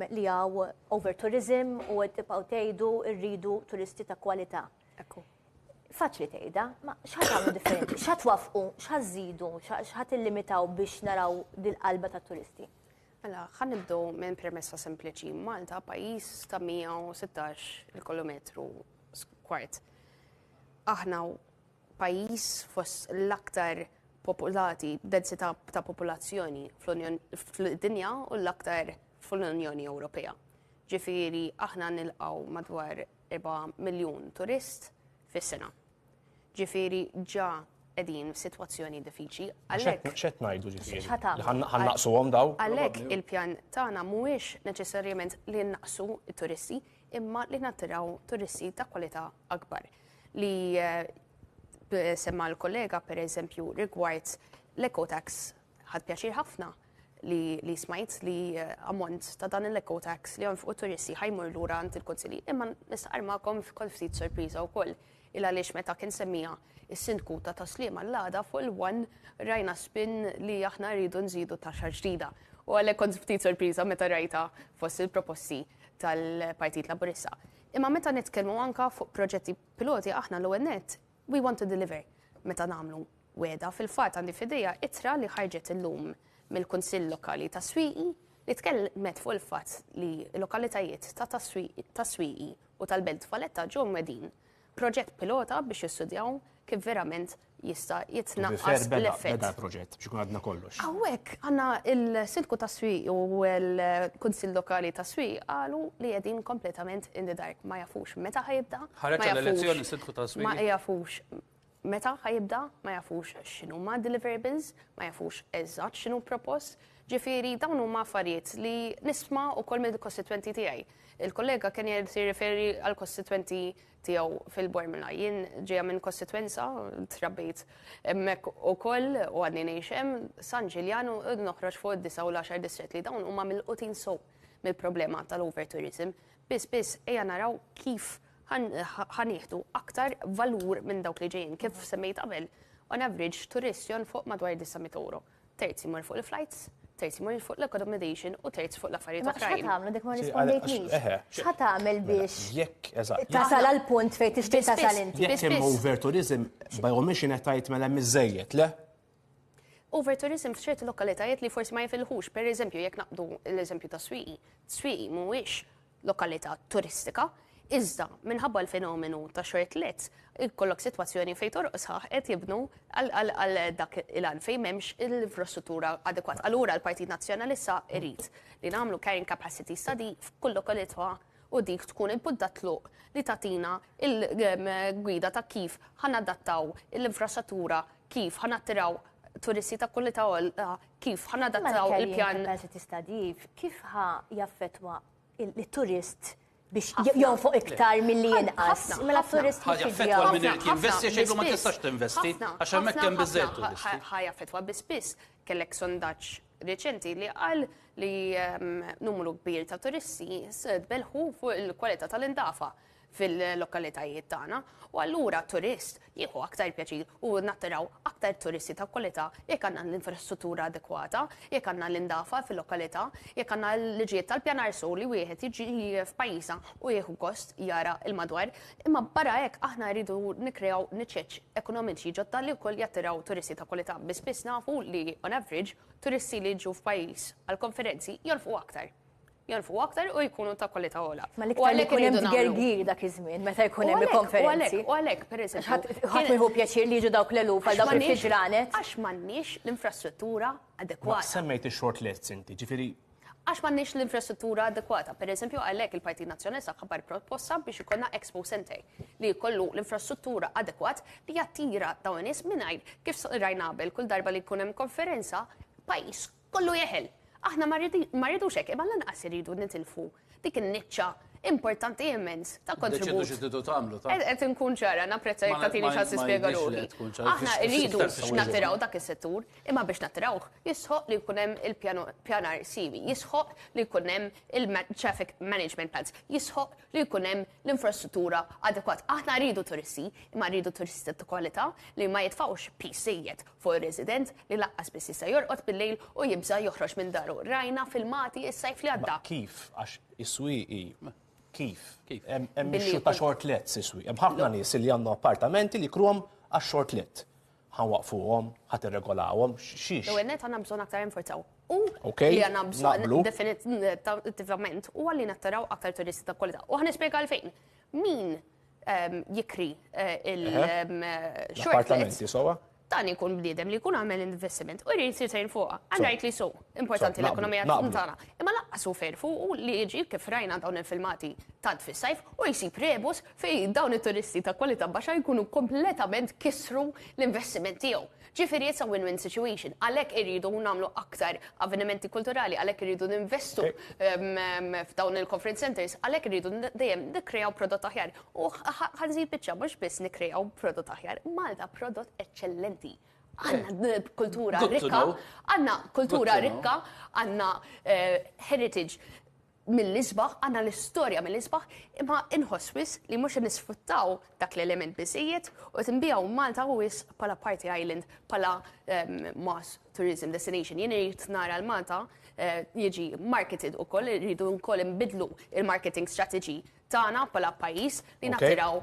li hawn over-tourism u tibqgħu tgħidu rridu turisti ta' kwalità. Faċli tgħidha, ma x'ħad tagħmlu differenti, x'ħad twafqu, x'ħad żidu, x'ħad illimitaw biex naraw dil-qalba tat-turisti? Mela, ħan nibdew minn premessa sempliċi. Malta pajjiż ta' 116 il-kilometru kwart. Aħna pajjiż fost l-aktar popolati, densità ta' popolazzjoni fl-dinja u l-aktar fl-Unjoni Ewropea. Ġifieri aħna nilqgħu madwar 4 miljun turist fis-sena. Ġifieri ġa qegħdin f'sitwazzjoni diffiċli. X'qed ngħidu ġifieri? Ħannaqsuhom daw? Għalhekk il-pjan tagħna mhuwiex neċessarjament li naqsu t-turisti, imma li nattiraw turisti ta' kwalità akbar. Li semma l-kollega pereżempju rigward l-ecotax ħadd pjaċir ħafna li smajt li ammont ta' dan l-ecotax li fuq turisti ħajmur lura għand il-Kunsilli, imma nistaqar magħkom f'kol ftit sorpriża wkoll il għaliex meta kien semmija is-sindku ta' Taslima l-għada fuq il-one rajna spin li aħna rridu nżidu taxxa ġdida. U għalhekk kont ftit sorpriża meta rajta fost il-proposti tal-Partit Laburista. Imma meta nitkellmu anka fuq proġetti piloti aħna l-ewwel nett, we want to deliver. Meta nagħmlu weda fil-fatt għandi f'idejja ittra li ħarġet illum mill-Kunsill Lokali ta' Swieqi li tkellmet fuq il-fatt li l-lokalitajiet ta' Swieqi u tal-Belt Valletta ġew medin proġett pilota biex jistudjaw kif verament jista' jitnaqqas l-effett. Beda proġett biex ikun għadna kollox. Hawnhekk għandna il-Sindku ta' Swieq u l-Kunsill Lokali ta' Swieq qalu li qegħdin kompletament in the dark, ma jafux meta ħajibda. Ħareġ l-elezzjoni Sindku ta' Swieq. Ma jafux meta ħajibda, ma jafux x'inhuma deliverables, ma jafux eżatt x'inhu propost. Ġifieri dawn huma affarijiet li nisma' ukoll mill-kostitwenti tiegħi. Il-kollega kien jirriferi għal kostitwenti tiegħu fil-Bormila. Jien ġejja minn kostitwenza, trabbejt hemmhekk ukoll u għadni ngħix San Ġiljanu noħroġ fuq id-9 u l-10 distret li dawn huma mill-qutin sew mill-problema tal-overtourism. Biss ejja naraw kif ħanieħdu aktar valur minn dawk li ġejjin. Kif semmejt qabel, on average turist jonfoq madwar 900 euro. Terzi mor fuq il-flights, terzi mor fuq l-accommodation u terzi fuq l-affarijiet oħrajn. X'ħat tagħmlu dik ma rispondejtniex. X'ħat tagħmel biex Jekk eżatt. tasal għal punt fejn tixtieq tasal inti. Jekk hemm overtourism by omission qed tgħid mela miżejjed, le? Overtourism f'ċerti lokalitajiet li forsi ma jifilħux. Pereżempju, jekk naqdu l-eżempju ta' Swieqi. Swieqi mhuwiex lokalità turistika, iżda minħabba l-fenomenu ta' shortlets ikollok sitwazzjoni fejn torqos qed jibnu għal dak il-għan fejn m'hemmx l-infrastruttura adekwat. Allura l-Partit Nazzjonalista irid li nagħmlu carrying capacity study f'kull lokalità u dik tkun il-budda tluq li tagħtina il-gwida ta' kif ħanadattaw l-infrastruttura, kif ħanattiraw turisti ta' kwalità għolqa, kif ħanadattaw il-pjan. Capacity study kif ħa jaffettwa il-turist biex jonfoq iktar milli jinqas. Mela turist ħajaffettwa min irid jinvesti xejn ma tistax tinvesti għax hemmhekk hemm biżżejjed turisti. Ħajaffettwa biss kellek sondaġġ reċenti li qal li numru kbir ta' turisti belħu fuq il-kwalità tal-indafa fil-lokalitajiet tagħna u allura turist jieħu aktar pjaċir u nattiraw aktar turisti ta' kwalità jekk għandna l-infrastruttura adekwata, jekk għandna l-indafa fil-lokalità, jekk għandna l-liġijiet tal-pjanar li wieħed jiġi f'pajjiżna u jieħu gost jara il-madwar. Imma barra hekk aħna rridu nikkreaw niċċeċ ekonomiċi ġodda li wkoll jattiraw turisti ta' kwalità. Biss nafu li on average turisti li jiġu f'pajjiż għall-konferenzi jonfqu aktar u jkunu ta' kwalità ogħla. Ma l-iktar li jkun hemm tgergir dak iż-żmien meta jkun hemm konferenzi. U għalhekk pereżempju. Ħadd jieħu pjaċir li jiġu dawk l-eluf għal dawk il-ġranet. Għax m'għandniex l-infrastruttura adekwata. Semmejt ix-short lists inti, ġifieri. Għax m'għandniex l-infrastruttura adekwata. Pereżempju għalhekk il-Partit Nazzjonalista ħabbar proposta biex ikollna Expo Center li jkollu l-infrastruttura adekwat li jattira dawn nies mingħajr kif rajna qabel kull darba li jkun hemm konferenza pajjiż kollu jeħel. Aħna ma rridux hekk, imma lanqas iridu nitilfu dik in-niċċa importanti immens ta' kontribut. Deċidu x'tidu tagħmlu ta'. Qed inkun ċara, napprezza jekk tagħtini ċans tispjega ruħi. Aħna rridu nattiraw dak is-settur, imma biex nattirawh jisħoq li jkun hemm il-pjanar sivi, jisħoq li jkun hemm il-traffic management plans, jisħoq li jkun hemm l-infrastruttura adekwat. Aħna rridu turisti, imma rridu turisti ta' kwalità li ma jitfawx pisijiet fuq ir-resident li laqqas biss jista' jorqod bil-lejl u jibża joħroġ minn daru. Rajna filmati is-sajf li għadda. Kif għax is-swieqi kif? Hemm ix-xu ta' shortlets is-swieq. Hemm ħafna nies li għandhom appartamenti li kruhom għax-shortlet. Ħanwaqfuhom, ħadd irregolawhom, xiex. L-ewwel għandna bżonn aktar inforzaw. U li għandna bżonn definitivament u għalli nattaraw aktar turisti ta' kwalità. U ħanispjega għalfejn. Min jikri il-shortlets? Appartamenti sowa? Dan ikun bniedem li jkun għamel investiment u jrid jsir fuqha. And rightly so. Importanti l-ekonomija tagħna. Imma laqqas hu ferfu u li jiġi kif rajna dawn il-filmati tant fis-sajf u jsib rebus fejn dawn it-turisti ta' kwalità baxxa jkunu kompletament kisru l-investiment tiegħu. Ġifieri it's a win-win situation. Għalhekk irridu nagħmlu aktar avvenimenti kulturali, għalhekk irridu ninvestu f'dawn il-conference centers, għalhekk irridu dejjem nikkreaw prodott aħjar. U ħanżid biċċa mhux biss nikkreaw prodott aħjar, Malta prodott eċċellenti. Għandna kultura rikka, għandna heritage mill-isbaħ, għandna l-istorja mill-isbaħ, imma inħosswis li mhux nisfruttaw dak l-element biżejjed u tinbijaw Malta wis bħala party island, bħala mass tourism destination. Jien irid nara l-Malta jiġi marketed ukoll, irridu nkoll inbidlu il-marketing strategy tagħna bħala pajjiż li nattiraw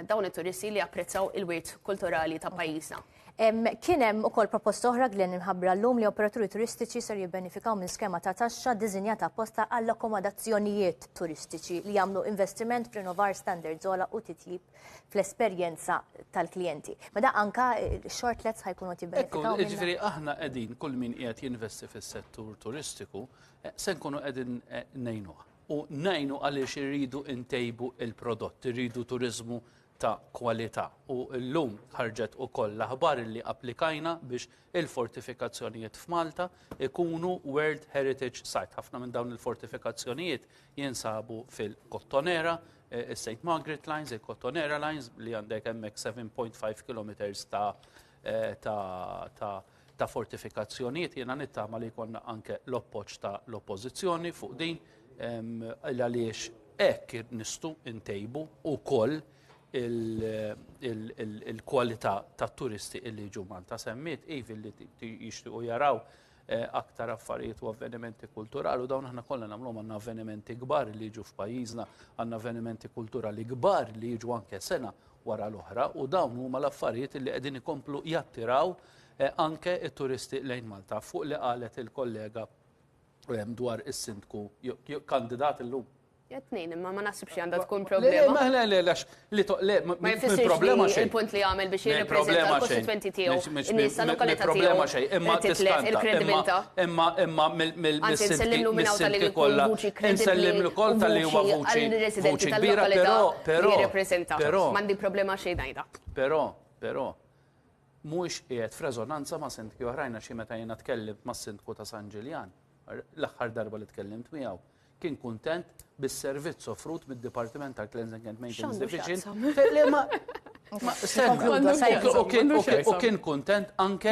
dawn it-turisti li apprezzaw il-wirt kulturali ta' pajjiżna. Kien hemm ukoll proposta oħra Glenn imħabbra llum li operaturi turistiċi ser jibbenefikaw minn skema ta' taxxa ddiżinjata apposta għall-akkomodazzjonijiet turistiċi li jagħmlu investiment f'rinnovar standards ogħla u titjib fl-esperjenza tal-klijenti. Ma da anka shortlets ħajkunu tibbenefikaw. Ġifieri aħna qegħdin kull min qiegħed jinvesti fis-settur turistiku se nkunu qegħdin ngħinuh. U ngħinu għaliex irridu ntejbu il-prodott, irridu turiżmu ta' kwalità. U llum ħarġet ukoll l-aħbar li applikajna biex il-fortifikazzjonijiet f'Malta ikunu World Heritage Site. Ħafna minn dawn il-fortifikazzjonijiet jinsabu fil-Cottonera, St. Margaret Lines, il-Cottonera Lines li għandek hemmhekk 7.5 kilometers ta' fortifikazzjonijiet. Jiena nittama li jkollna anke l-appoġġ ta' l-oppożizzjoni fuq din għaliex hekk nistgħu ntejbu wkoll il-kwalità tat turisti illi ġu Malta. Semmiet ivi li jixtiequ jaraw aktar affarijiet u avvenimenti kulturali u dawn aħna kollha nagħmluhom għandna avvenimenti kbar li jiġu f'pajjiżna, għandna avvenimenti kulturali kbar li jiġu anke sena wara l-oħra u dawn huma l-affarijiet li qegħdin ikomplu jattiraw anke t-turisti lejn Malta. Fuq li qalet il-kollega dwar is-sindku kandidat illum. Jatnejn, imma ma nasibx għandha tkun problema. Ma jfissirx il-punt li għamel biex jirrepreżenta l-kostituenti tiegħu, in-nies tal-lokalità tiegħu, titlet il-kredibilità. Imma mill-sindki kollha insellim ukoll tal-li huwa vuċi kbira, però m'għandi problema xejn ngħidha. Però mhuwiex qiegħed f'reżonanza ma' sindki oħrajn xi meta jiena tkellimt mas-sindku ta' San Ġiljan, l-aħħar darba li tkellimt miegħu. kien kuntent bis-servizz offrut mid-Dipartiment tal-Cleansing and Maintenance Division. U kien kuntent anke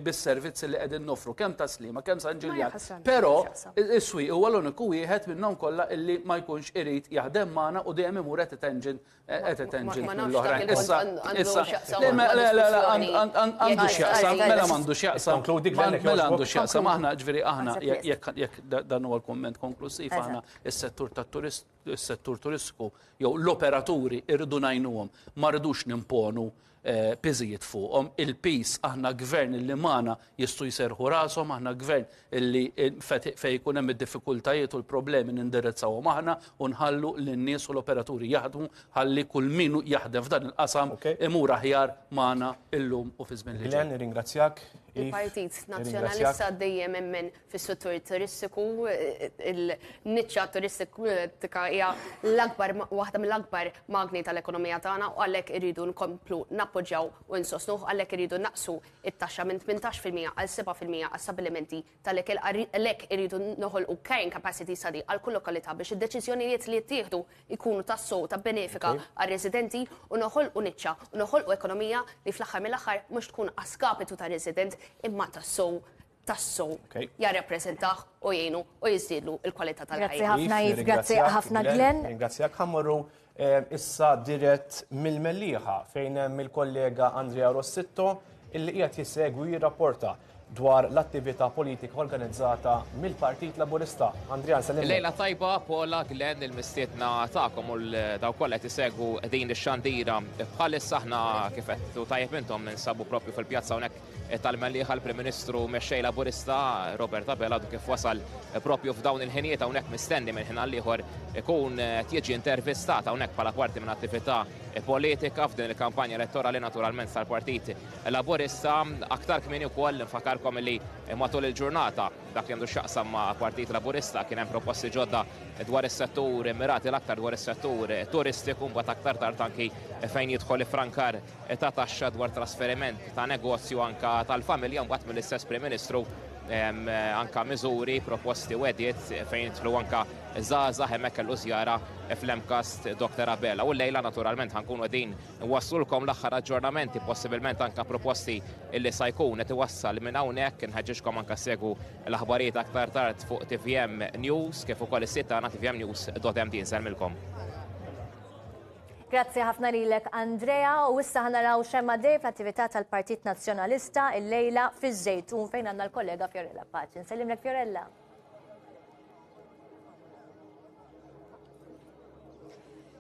bis-servizz li qegħdin nofru kemm ta' Sliema, kemm San Ġiljan. Però is-swieq huwa l-uniku wieħed minnhom kollha illi ma jkunx irid jaħdem magħna u dejjem imur qed attention mill-oħrajn. Issa għandu x'jaqsam, mela m'għandux jaqsam. Mela għandu x'jaqsam aħna ġifieri aħna jekk dan huwa l-kumment konklusiv aħna is-settur is-settur turistiku jew l-operaturi irridu ngħinuhom ma rridux nimponu piżijiet fuqhom. Il-pis aħna gvern illi magħna jistgħu jserħu rashom, aħna gvern illi fejn jkun hemm id-diffikultajiet u l-problemi nindirizzawhom aħna u nħallu lin-nies u l-operaturi jaħdmu ħalli kull min jaħdem f'dan il-qasam imur aħjar magħna illum u fi żmien li ġej. Glenn, ringrazzjak. Il-Partit Nazzjonalista dejjem emmen fis-settur turistiku, il-niċċa turistika hija l-akbar waħda mill-akbar magni tal-ekonomija tagħna u għalhekk iridu nkomplu nappoġġjaw u nsostnuh għalhekk iridu naqsu it-taxxa minn 18% għal 7% għas-stabilimenti tal-ikel għalhekk iridu noħolqu carrying capacity study għal kull lokalità biex id-deċiżjonijiet li jittieħdu jkunu tas-sew ta' benefika għar-residenti u noħolqu niċċa u noħolqu ekonomija li fl-aħħar mill-aħħar mhux tkun għaskapitu ta' resident imma tassow jarrappreżentaħ u jgħinu u jiżdiedlu l-kwalità tal-ħajja. Grazzi ħafna Yves, grazzi ħafna Glenn. Ringrazzjak ħammurru issa dirett mill-Mellieħa fejn hemm il-kollega Andrea Rossitto illi qiegħed jissegwi jirrapporta dwar l-attività politika organizzata mill-Partit Laburista. Andrea, lejla tajba, Paula, Glenn, il-mistiedna tagħkom u daw kollha qed isegwu din ix-xandira bħalissa aħna kif qed tajjeb intom ninsabu proprju fil-pjazza hawnhekk tal-Mellieħa l-Prim Ministru mexxej Laburista Robert Abela kif wasal proprju f'dawn il-ħinijiet hawnhekk mistenni minn ħin għal ieħor ikun tiġi intervistata hawnhekk bħala parti minn attività politika f'din il-kampanja elettorali naturalment tal-Partit Laburista. Aktar kmieni wkoll nfakarkom li matul il-ġurnata dak li għandu x'jaqsam ma' Partit Laburista kien hemm proposti ġodda dwar is-settur immirati l-aktar dwar is-settur turistiku mbagħad aktar tard anki fejn jidħol ifrankar ta' taxxa dwar trasferiment ta' negozju anka tal-familja mbagħad mill-istess Prim Ministru anka miżuri proposti wedjiet fejn jidħlu anka żgħażagħ hemmhekk kellu żjara fl-Emkast Dr. Abela. U llejla naturalment ħankunu qegħdin nwassulkom l-aħħar aġġornamenti, possibilment anka proposti illi sa jkun qed iwassal minn hawnhekk inħeġġixkom anke segwu l-aħbarijiet aktar tard fuq TVM News kif ukoll is-sit tagħna tvmnews.md nsemmilkom. Grazzi ħafna lilek Andrea u issa ħanaraw xemma dej fl-attività tal-Partit Nazzjonalista il-lejla fiż-Żejtun fejn għandna l-kollega Fiorella Paċi. Nsellimlek Fiorella.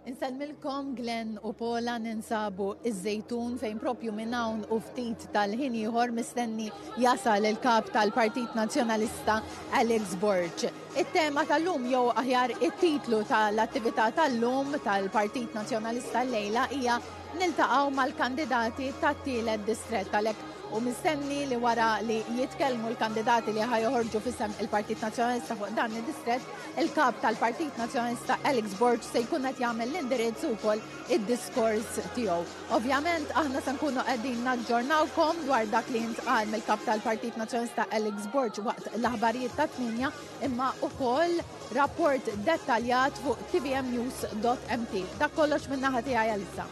Insellmilkom Glenn u Paula ninsabu iż-Żejtun fejn propju minn hawn u ftit tal-ħin ieħor mistenni jasal il-kap tal-Partit Nazzjonalista Alex Borg. It-tema tal-lum jew aħjar it-titlu tal-attività tal-lum tal-Partit Nazzjonalista llejla hija niltaqgħu mal-kandidati tat-tielet distrett għalhekk u mistenni li wara li jitkellmu l-kandidati li ħajħorġu fissem il-Partit Nazzjonalista fuq dan id-distrett, il-kap tal-Partit Nazzjonalista Alex Borg se jkun qed jagħmel l-indirizz ukoll id-diskors tiegħu. Ovvjament aħna se nkunu qegħdin naġġornawkom dwar dak li ntqal mill-kap tal-Partit Nazzjonalista Alex Borg waqt l-aħbarijiet ta' 8 imma ukoll rapport dettaljat fuq tvmnews.mt. Dak kollox minn naħa tiegħi għalissa.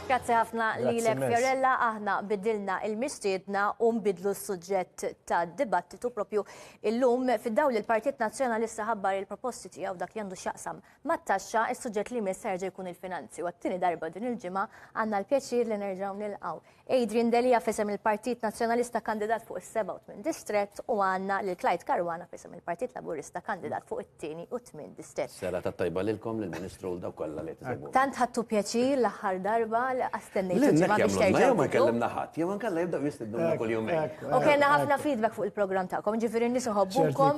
Grazzi ħafna lilek Fiorella, aħna bidilna il-mistiedna u nbidlu s-suġġett ta' dibattitu propju illum fid-dawl il-Partit Nazzjonalista ħabbar il-proposti tiegħu dak li għandu x'jaqsam mat-taxxa, is-suġġett li jmiss jerġa' jkun il-finanzi u għat-tieni darba din il-ġimgħa għandna l-pjaċir li nerġgħu nilqgħu Adrian Delia fisem il-Partit Nazzjonalista kandidat fuq is-87 distrett u għandna lil Clyde Caruana fisem il-Partit Laburista kandidat fuq it-tieni u 8 distrett. Sera tajba lilkom lill-Ministru u dawk kollha li tisegwu. Tant ħadtu pjaċir l-aħħar darba għastennejtu ġimgħa biex terġgħu. Ma kellimna ħadd, jew anke jibdew jistidnuna kuljum. U kellna ħafna feedback fuq il-programm tagħkom, ġifieri nies iħobbukom.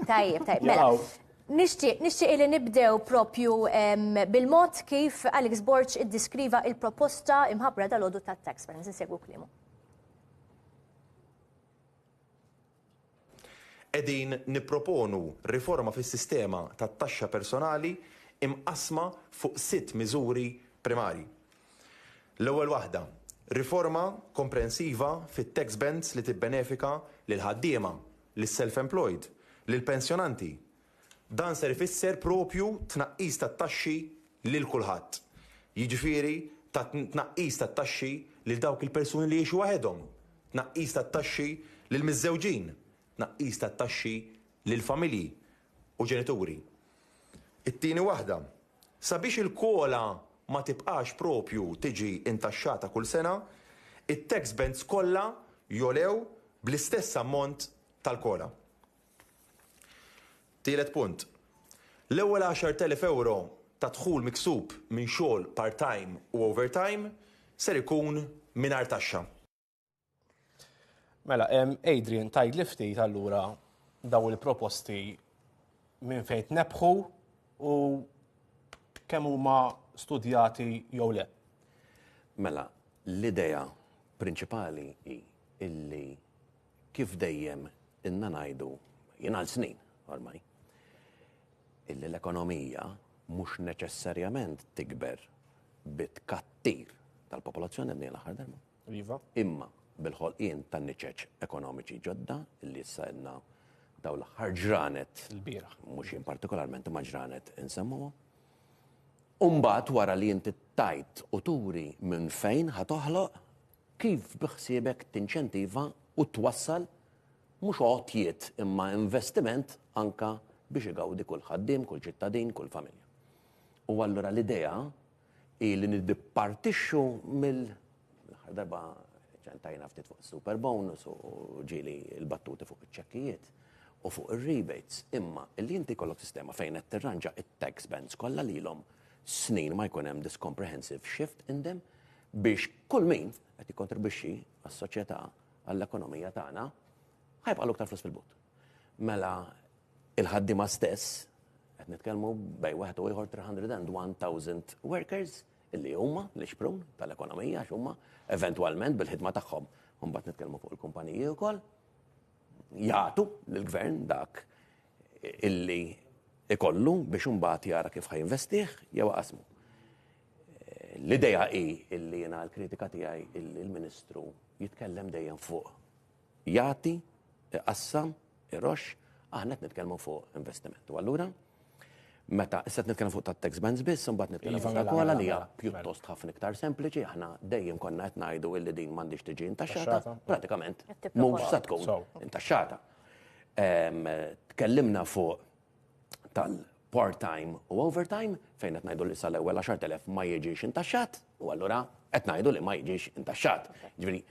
Tajjeb, mela. Nixtieq li nibdew propju bil-mod kif Alex Borg iddiskriva il-proposta imħabbra dal-għodu tat-tax balance. Insegwu kliemu. Qegħdin nipproponu riforma fis-sistema tat-taxxa personali imqasma fuq 6 miżuri primari. L-ewwel waħda, riforma komprensiva fit-tax bands li tibbenefika lil ħaddiema, lis self-employed, lill-pensjonanti. Dan ser ifisser propju tnaqqis tat-taxxi lil kulħadd. Jiġifieri tnaqqis tat-taxxi lil dawk il-persuni li jgħixu waħedhom, tnaqqis tat-taxxi lil miż-żewġin, tnaqqis tat-taxxi lil familji u ġenituri. It-tieni waħda, sabiex il-kola ma tibqax propju tiġi intaxxata kull sena, it-tax bands kollha jolew bl-istess ammont tal-kola. Tielet punt. L-ewwel 10,000 euro ta' dħul miksub minn xogħol part-time u overtime ser ikun mingħajr taxxa. Mela, Adrian, tgħidli ftit allura daw il-proposti minn fejn tnebħu u kemm huma studjati jew le. Mela, l-idea prinċipali hi illi kif dejjem inna ngħidu jien għal snin ormai illi l-ekonomija mhux neċessarjament tikber bit-kattir tal-popolazzjoni bnejn l-aħħar darba. Iva. Imma bil-ħolqien tan-niċeċ ekonomiċi ġodda illi issa għandna daw l-aħħar ġranet il-bieraħ. Mhux jien partikolarment imma ġranet insemmuhom. Umbagħad wara li inti tajt u turi minn fejn ħatoħloq kif biħsiebek tinċentiva u twassal mhux għotjiet imma investiment anka biex igawdi kull ħaddiem, kull ċittadin, kull familja. U allura l-idea hi li niddipartixxu mill-aħħar darba ċentajna ftit fuq super bonus u ġieli l-battuti fuq iċ-ċekkijiet u fuq ir-rebates, imma illi inti kollok sistema fejn qed tirranġa it-tax bands kollha lilhom snin ma jkun hemm this comprehensive shift in them biex kull min qed jikkontribwixxi għas-soċjetà għall-ekonomija tagħna ħajbqa' aktar flus fil-but. Mela il-ħaddiema stess qed nitkellmu bej wieħed u ieħor 301,000 workers illi huma l-ixprun tal-ekonomija għax huma eventwalment bil-ħidma tagħhom. Mbagħad nitkellmu fuq il-kumpaniji wkoll jagħtu lill-gvern dak illi ikollu biex imbagħad jara kif ħajinvestih jew qasmu. L-idea hi illi jiena l-kritika tiegħi illi l-Ministru jitkellem dejjem fuq jagħti, iqassam, iroxx, aħna qed nitkellmu fuq investiment. U allura meta issa qed nitkellmu fuq tat-tax bands biss, imbagħad nitkellmu fuq tal-kola li hija pjuttost ħafna iktar sempliċi, aħna dejjem konna qed ngħidu illi din m'għandix tiġi intaxxata, pratikament mhux se tkun intaxxata. Tkellimna fuq tal-part-time u overtime fejn qed ngħidu li sal-ewwel 10,000 ma jiġix intaxxat u allura qed ngħidu li ma jiġix intaxxat. Ġifieri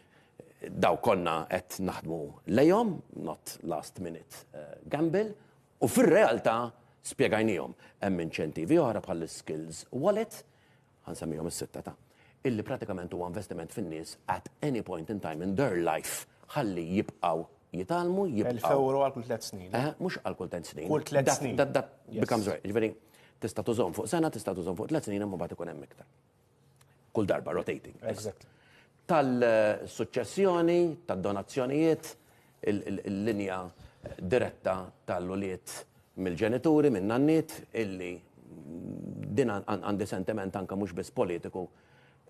daw konna qed naħdmu lejhom, not last minute gamble, u fir-realtà spjegajnihom hemm inċentivi oħra bħal skills wallet, ħansemmihom is-sitta ta' illi pratikament huwa investiment fin-nies at any point in time in their life ħalli jibqgħu jitalmu, jibqgħu. 1,000 euro għal kull 3 snin. Mhux għal kull 3 snin. Kull 3 snin. That becomes right. Ġifieri tista' tużhom fuq sena, tista' tużhom fuq 3 snin imma mbagħad ikun hemm iktar. Kull darba rotating. Exactly. Tal-suċċessjoni, tad-donazzjonijiet, il-linja diretta tal-uliet mill-ġenituri, minn-nanniet, illi din għandi sentiment anka mhux biss politiku,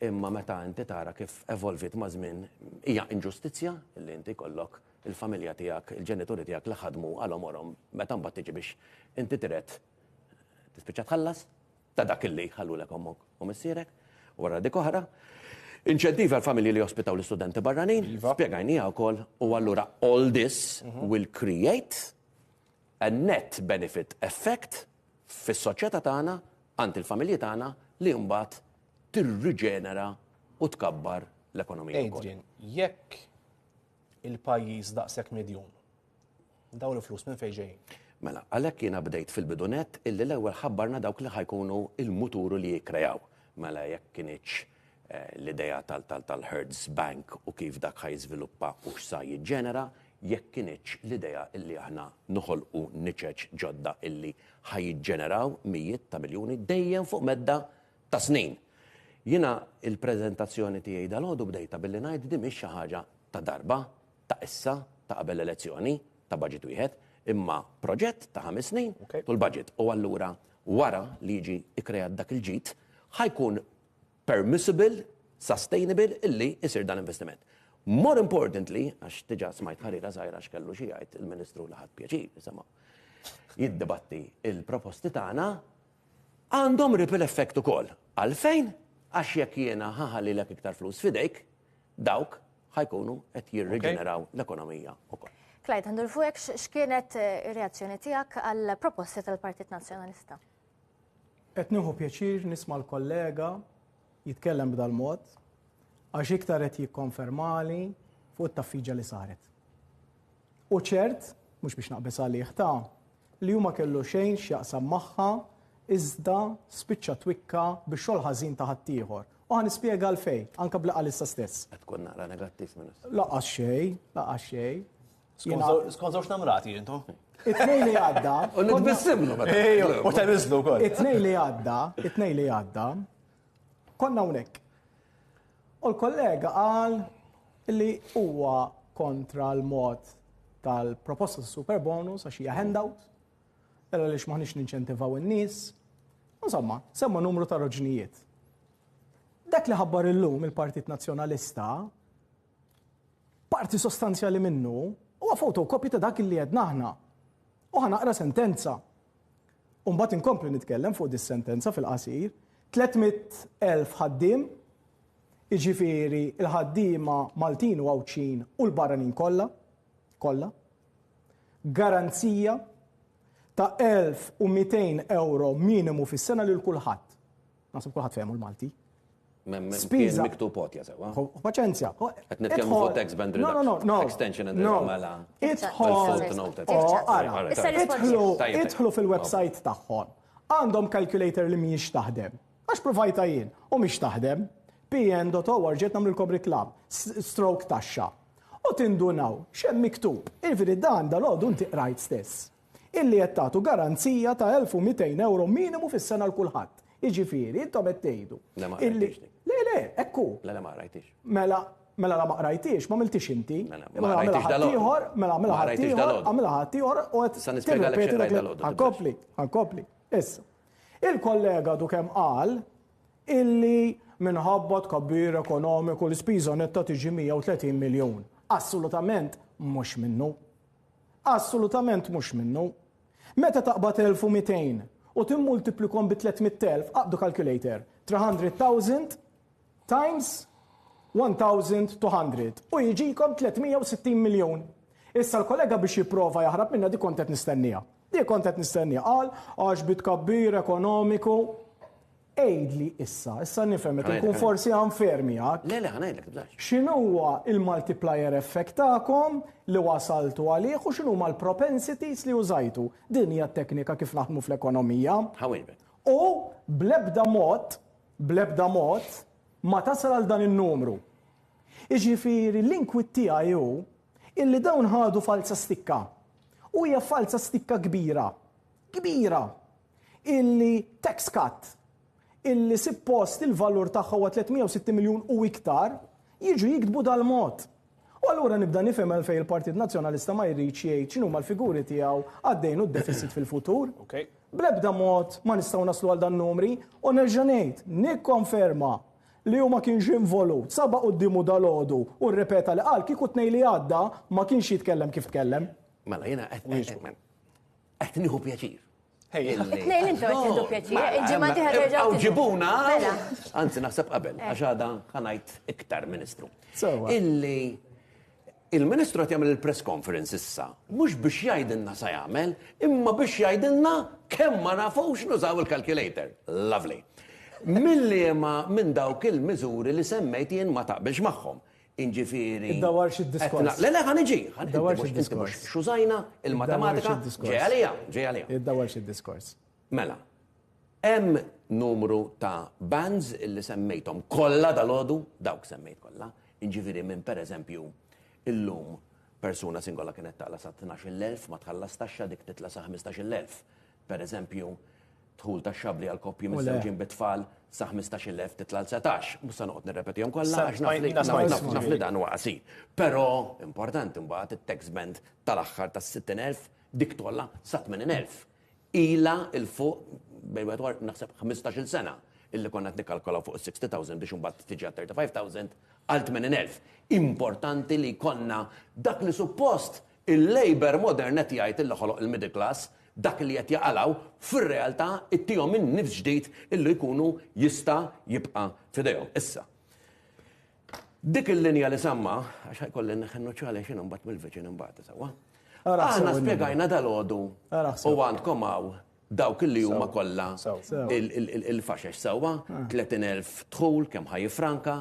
imma meta inti tara kif evolvit ma' żmien hija inġustizzja illi inti kollok il-familja tiegħek, il-ġenituri tiegħek li ħadmu għalhom orhom meta mbagħad tiġi biex inti trid tispiċċa tħallas ta' dak illi ħallulek ommok u missierek, wara dik oħra. Inċentivi għal-familji li jospitaw l-istudenti barranin, spjegajnija wkoll, u allura all this will create a net benefit effect fis-soċjetà tagħna għand il-familji tagħna li mbagħad tirriġenera u tkabbar l-ekonomija. Adrian, jekk il-pajjiż daqshekk medjun, dawn il-flus minn fejn ġejjin? Mela, għalhekk jiena bdejt fil-bidunet illi l-ewwel ħabbarna dawk li ħajkunu il-muturu li jikkrejaw. Mela jekk kienx l-idea tal-Hertz Bank u kif dak ħajżviluppa u x'sa jiġġenera, jekk kienx l-idea illi aħna noħolqu niċeċ ġodda illi ħajġġeneraw mijiet ta' miljuni dejjem fuq medda ta' snin. Jiena il-preżentazzjoni tiegħi dal-għodu bdejta billi ngħid di mhix xi ħaġa ta' darba, ta' issa, ta' qabel elezzjoni, ta' budget wieħed, imma proġett ta' 5 snin tul budget. U allura wara li jiġi ikkrejat dak il-ġid ħajkun permissible, sustainable illi isir dan investiment. More importantly, għax tiġa smajt ħarira żgħira x'kellu xi jgħid il-Ministru li ħadd pjaċir, jiddibatti il-proposti tagħna għandhom ripple effect ukoll. Għalfejn? Għax jekk jiena ħaħallilek iktar flus fidejk, dawk ħajkunu qed jirriġeneraw l-ekonomija ukoll. Clyde, għandur fuq x'kienet ir-reazzjoni tiegħek għall proposti tal-Partit Nazzjonalista? Qed nieħu pjaċir nisma' l-kollega jitkellem b'dal mod għax iktar qed jikkonfermali fuq it-taffiġa li saret. U ċert, mhux biex naqbes għalih ta' li huma kellu xejn x'jaqsam magħha iżda spiċċa twikka biex xogħol ħażin ta' ħaddieħor. U ħanispjega għalfejn, anke bl-qalissa stess. Qed tkun naqra negattiv minn Laqas xejn. Skont żewġ namrati intu. It-tnej li għadda. U nitbissimlu u ta' niżlu wkoll. It-tnej li għadda, konna hawnhekk. U l-kollega qal li huwa kontra l-mod tal-proposta super bonus għax hija handout, illa li maħniex ninċentivaw in-nies. Insomma, semma numru ta' raġunijiet. Dak li ħabbar illum il-Partit Nazzjonalista, parti sostanzjali minnu, huwa fotokopji ta' dak li għedna aħna. U ħanaqra sentenza. Mbagħad inkompli nitkellem fuq dis-sentenza fil-qasir, 300,000 ħaddiem, jiġifieri il-ħaddiema Maltin u Awċin u l-barranin kollha, garanzija ta' 1,200 euro minimu fis-sena lil kulħadd. Naħseb kulħadd fehmu l-Malti. Spiża miktub potja sewa. Paċenzja. Qed nitkellmu fuq tax band extension and mela. Idħlu fil-website tagħhom. Għandhom calculator li mhijiex taħdem. Għax provajta jien u mhix taħdem. pn.org ġiet nagħmlilkom riklam, stroke taxxa. U tindunaw x'hemm miktub. Irfiri dan dal-għodu inti qrajt stess. Illi qed tagħtu garanzija ta' 1,200 euro minimu fis-sena l kulħadd. Jiġifieri intom qed tgħidu. Le, ekku. Le ma rajtix. Mela la ma qrajtix, ma miltix inti. Ma rajtix dal-għodu. Għamilha ħaddieħor u qed tirrepeti dak ħankopli. Issa. Il-kollega du kemm qal illi minħabba tkabbir ekonomiku l-ispiża netta tiġi 130 miljun. Assolutament mhux minnu. Assolutament mhux minnu. Meta taqbad 1,200 u timmultiplikom bi 300,000 aqdu calculator. 300,000 times 1,200 u jiġikom 360 miljun. Issa l-kollega biex jipprova jaħrab minna di kontet nistennija. Qal għax bitkabbir ekonomiku. Ejdli issa nifhem qed inkun forsi fermi għak. Le, ħanajdlek tibżax. X'inhuwa il-multiplier effect tagħkom li wasaltu għalih u x'inhuma l-propensities li użajtu? Din hija t-teknika kif naħdmu fl-ekonomija. U blebda mod ma tasal għal dan in-numru. Iġifieri l-inkwit tiegħi hu illi dawn ħadu falsa stikka. U hija falsa stikka kbira. Illi tax cut illi suppost il-valur tagħha huwa 360 miljun u iktar, jiġu jiktbu dal-mod. U allura nibda nifhem għalfejn il-Partit Nazzjonalista ma jridx jgħid x'inhuma l-figuri tiegħu għaddejnu d-deficit fil-futur. Bl-ebda mod ma nistgħu naslu għal dan numri u nerġa' ngħid, nikkonferma li hu ma kienx involut, saba' qudiemu dal-għodu u rrepeta li qal kieku tnej li għadda ma kienx jitkellem kif tkellem. Mela jiena qed nieħu pjaċir. It-tnejn intu qed jieħdu pjaċir, il-ġimgħa tieħed terġgħu. Ġibuna, anzi naħseb qabel, għax għada ħanajt iktar Ministru. Illi il-Ministru qed jagħmel il-press conference issa, mhux biex jgħidilna sa jagħmel, imma biex jgħidilna kemm ma nafux nużaw il-calculator. Lovely. Milli minn dawk il-miżuri li semmejt jien ma taqbilx magħhom. Inġifieri. Id-dawarx id-diskors. Le, ħaniġi. Xużajna il-matematika ġej għalija. Id-dawarx id-diskors. Mela, hemm numru ta' bands illi semmejthom kollha dal-għodu, dawk semmejt kollha. Inġifieri minn pereżempju illum persuna singola kienet taqla sa 12,000 ma tħallas taxxa dik titla sa 15,000. Pereżempju, tħul ta' xabli għal koppji miż-żewġin bit-tfal sa 15,000 titla l-17. Musa noqgħod nirrepetihom kollha għax naf li dan huwa qasir. Però importanti mbagħad it-tax band tal-aħħar tas-60,000 dik tolla sa 80,000. Ila il fuq bejwet naħseb 15-il sena illi konna qed nikkalkolaw fuq 60,000 biex imbagħad tiġi għal 35,000 għal 80,000. Importanti li konna dak li suppost il-labor modern qed jgħid illi ħoloq il-middle class dak li qed jaqalgħu fir-realtà ittihom minn nifs ġdid illi jkunu jista' jibqa' f'idejhom. Issa. Dik il-linja li semma, għax ħajkolli neħennu ċali x'inhu mbagħad mill-viċin imbagħad sewwa. Aħna spjegajna dal-għodu u għandkom hawn dawk illi huma kollha il-faxex sewwa, 30,000 dħul kemm ħaj franka,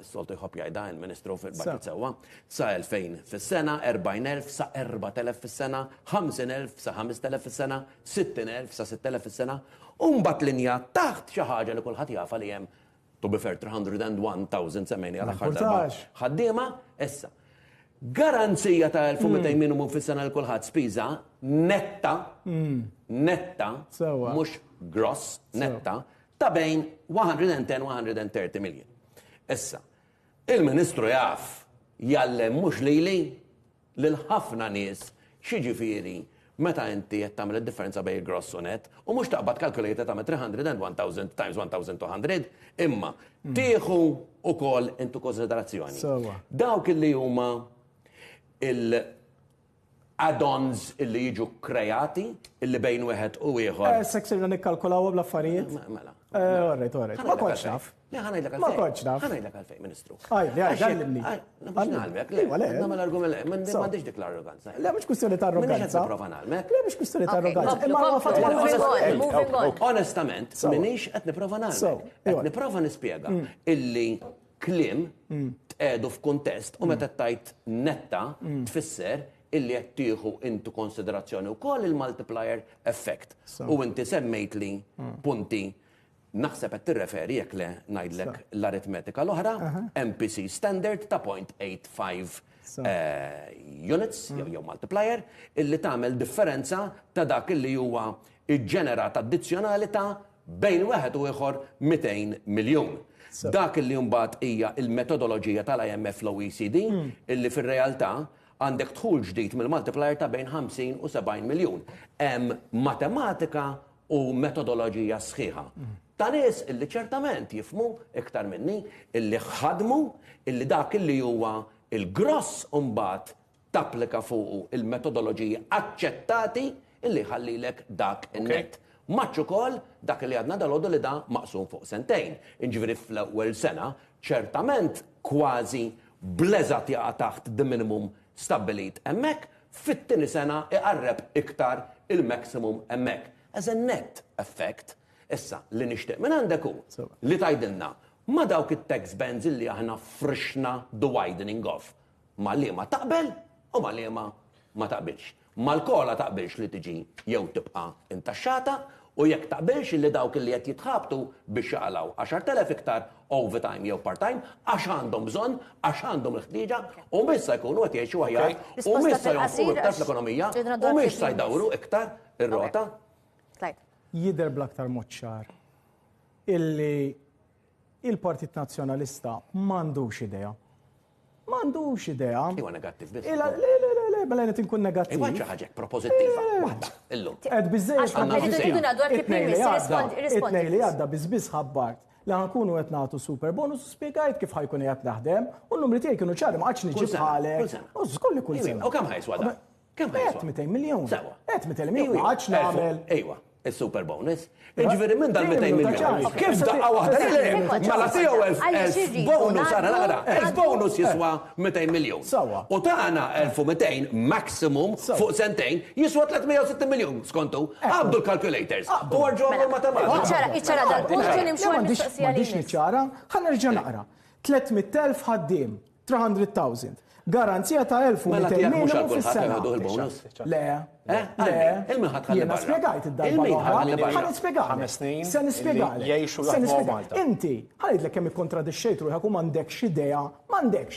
soltu jħobb jgħidha il-Ministru fil-Budget sewwa, sa 2,000 fis-sena, 40,000 sa 4,000 fis-sena, 50,000 sa 5,000 fis-sena, 60,000 sa 6,000 fis-sena, u mbagħad linja taħt xi ħaġa li kulħadd jafa li hemm to be fair 301,000 semmejni għal-aħħar darba ħaddiema issa. Garanzija ta' 1,200 minimum fis-sena l kulħadd spiża netta, mhux gross, netta, ta' bejn 110 u 130 miljon. Issa, il-Ministru jaf jallem mhux lili lil ħafna nies xiġifieri meta inti qed tagħmel id-differenza bejn il-gross u net u mhux taqbad calculator tagħmel 301,000 times 1,200 imma tieħu wkoll intu konsiderazzjoni. Dawk illi huma il-add-ons illi jiġu kreati, illi bejn wieħed u ieħor. Seksirna nikkalkulaw bl-affarijiet? Mela. Orrejt. Ma kontx naf. Ma kontx naf. Ħanajdlek għalfejn, Ministru. Għallimni. Nagħlmek, nagħmel argument, m'għandix dik l-arroganza. Le mhux kwistjoni ta' arroganza. M'iniex qed nipprova nagħlmek. Le mhux kwistjoni ta' arroganza. Onestament, m'iniex qed nipprova nagħlmek. Qed nipprova nispjega illi kliem tqedu f'kuntest u meta tajt netta tfisser illi qed tieħu intu konsiderazzjoni wkoll il-multiplier effect. U inti semmejt li punti naħseb qed tirreferi jekk le ngħidlek l-aritmetika l-oħra, MPC standard ta' 0.85 units jew multiplier illi tagħmel differenza ta' dak illi huwa iġġenerat addizzjonali ta' bejn wieħed u ieħor 200 miljun. Dak illi mbagħad hija il-metodoloġija tal-IMF l-OECD illi fir-realtà għandek dħul ġdid mill-multiplier ta' bejn 50 u 70 miljun. Hemm matematika u metodoloġija sħiħa. Ta' nies illi ċertament jifmu iktar minni illi ħadmu illi dak illi huwa il-gross mbagħad tapplika fuq il-metodoloġija aċċettati illi ħallilek dak in-net. Maċċu kol dak li għadna dal-għodu li da maqsum fuq sentejn. Inġveri fl-ewwel sena, ċertament kważi bleżat jaqa' taħt the minimum stabbilit emmek, fit-tieni sena iqarreb iktar il-maximum emmek. As a net effect, issa li nixtieq minn għandek hu li tgħidilna ma dawk it-tax bands illi aħna frixna the widening of. Ma li ma taqbel u ma li ma taqbilx. Mal-kola taqbilx li tiġi jew tibqa' intaxxata u jekk taqbilx li dawk li qed jitħabtu biex jaqalaw 10,000 iktar overtime jew part-time għax għandhom bżonn, għax għandhom il-ħtieġa u mhix se jkunu qed jgħixu aħjar u mhix se jonqu iktar fl-ekonomija u mhix se jdawru iktar ir-rota. Jidher bl-aktar mod ċar illi il-Partit Nazzjonalista m'għandux idea. M'għandux idea. Iwa negattiv biss. Le, bella qed inkun negattiv. Iwa xi ħaġa propożittiva. Waħda, illum. Qed biżejjed. It-tnejn li għadda biżbiż ħabbart li ħankunu qed nagħtu super bonus u spjegajt kif ħajkun qed naħdem u n-numri tiegħi kienu ċari ma qatx niġib ħalek. U skolli kull sena. U kemm ħajswa da? Kemm ħajswa? 200 miljun. 200 miljun ma qatx nagħmel. Ejwa. Il-super bonus. Iġveri minn dal-200 miljon. Kif daqqa waħda? Mala tiegħu 1000 bonus ara naqra. 1000 bonus jiswa 200 miljon. U tagħna 1200 maximum fuq sentejn jiswa 360 miljon skontu. Għabdu l-calculators. U għarġu għamlu matematika. Iċċara dal-punt nimxu għal-mistoqsija li niċċara. Ħanerġa' naqra. 300,000 ħaddiem, 300,000. Garanzija ta' 1,200 minimum fis-sena. Le, jena spiegajt id-darba ħan ispiegali. 5 snin se nispiegali. jgħixu jaħdmu Malta. Inti, ħanajdlek kemm ikkkontradixxejt ruħek u m'għandekx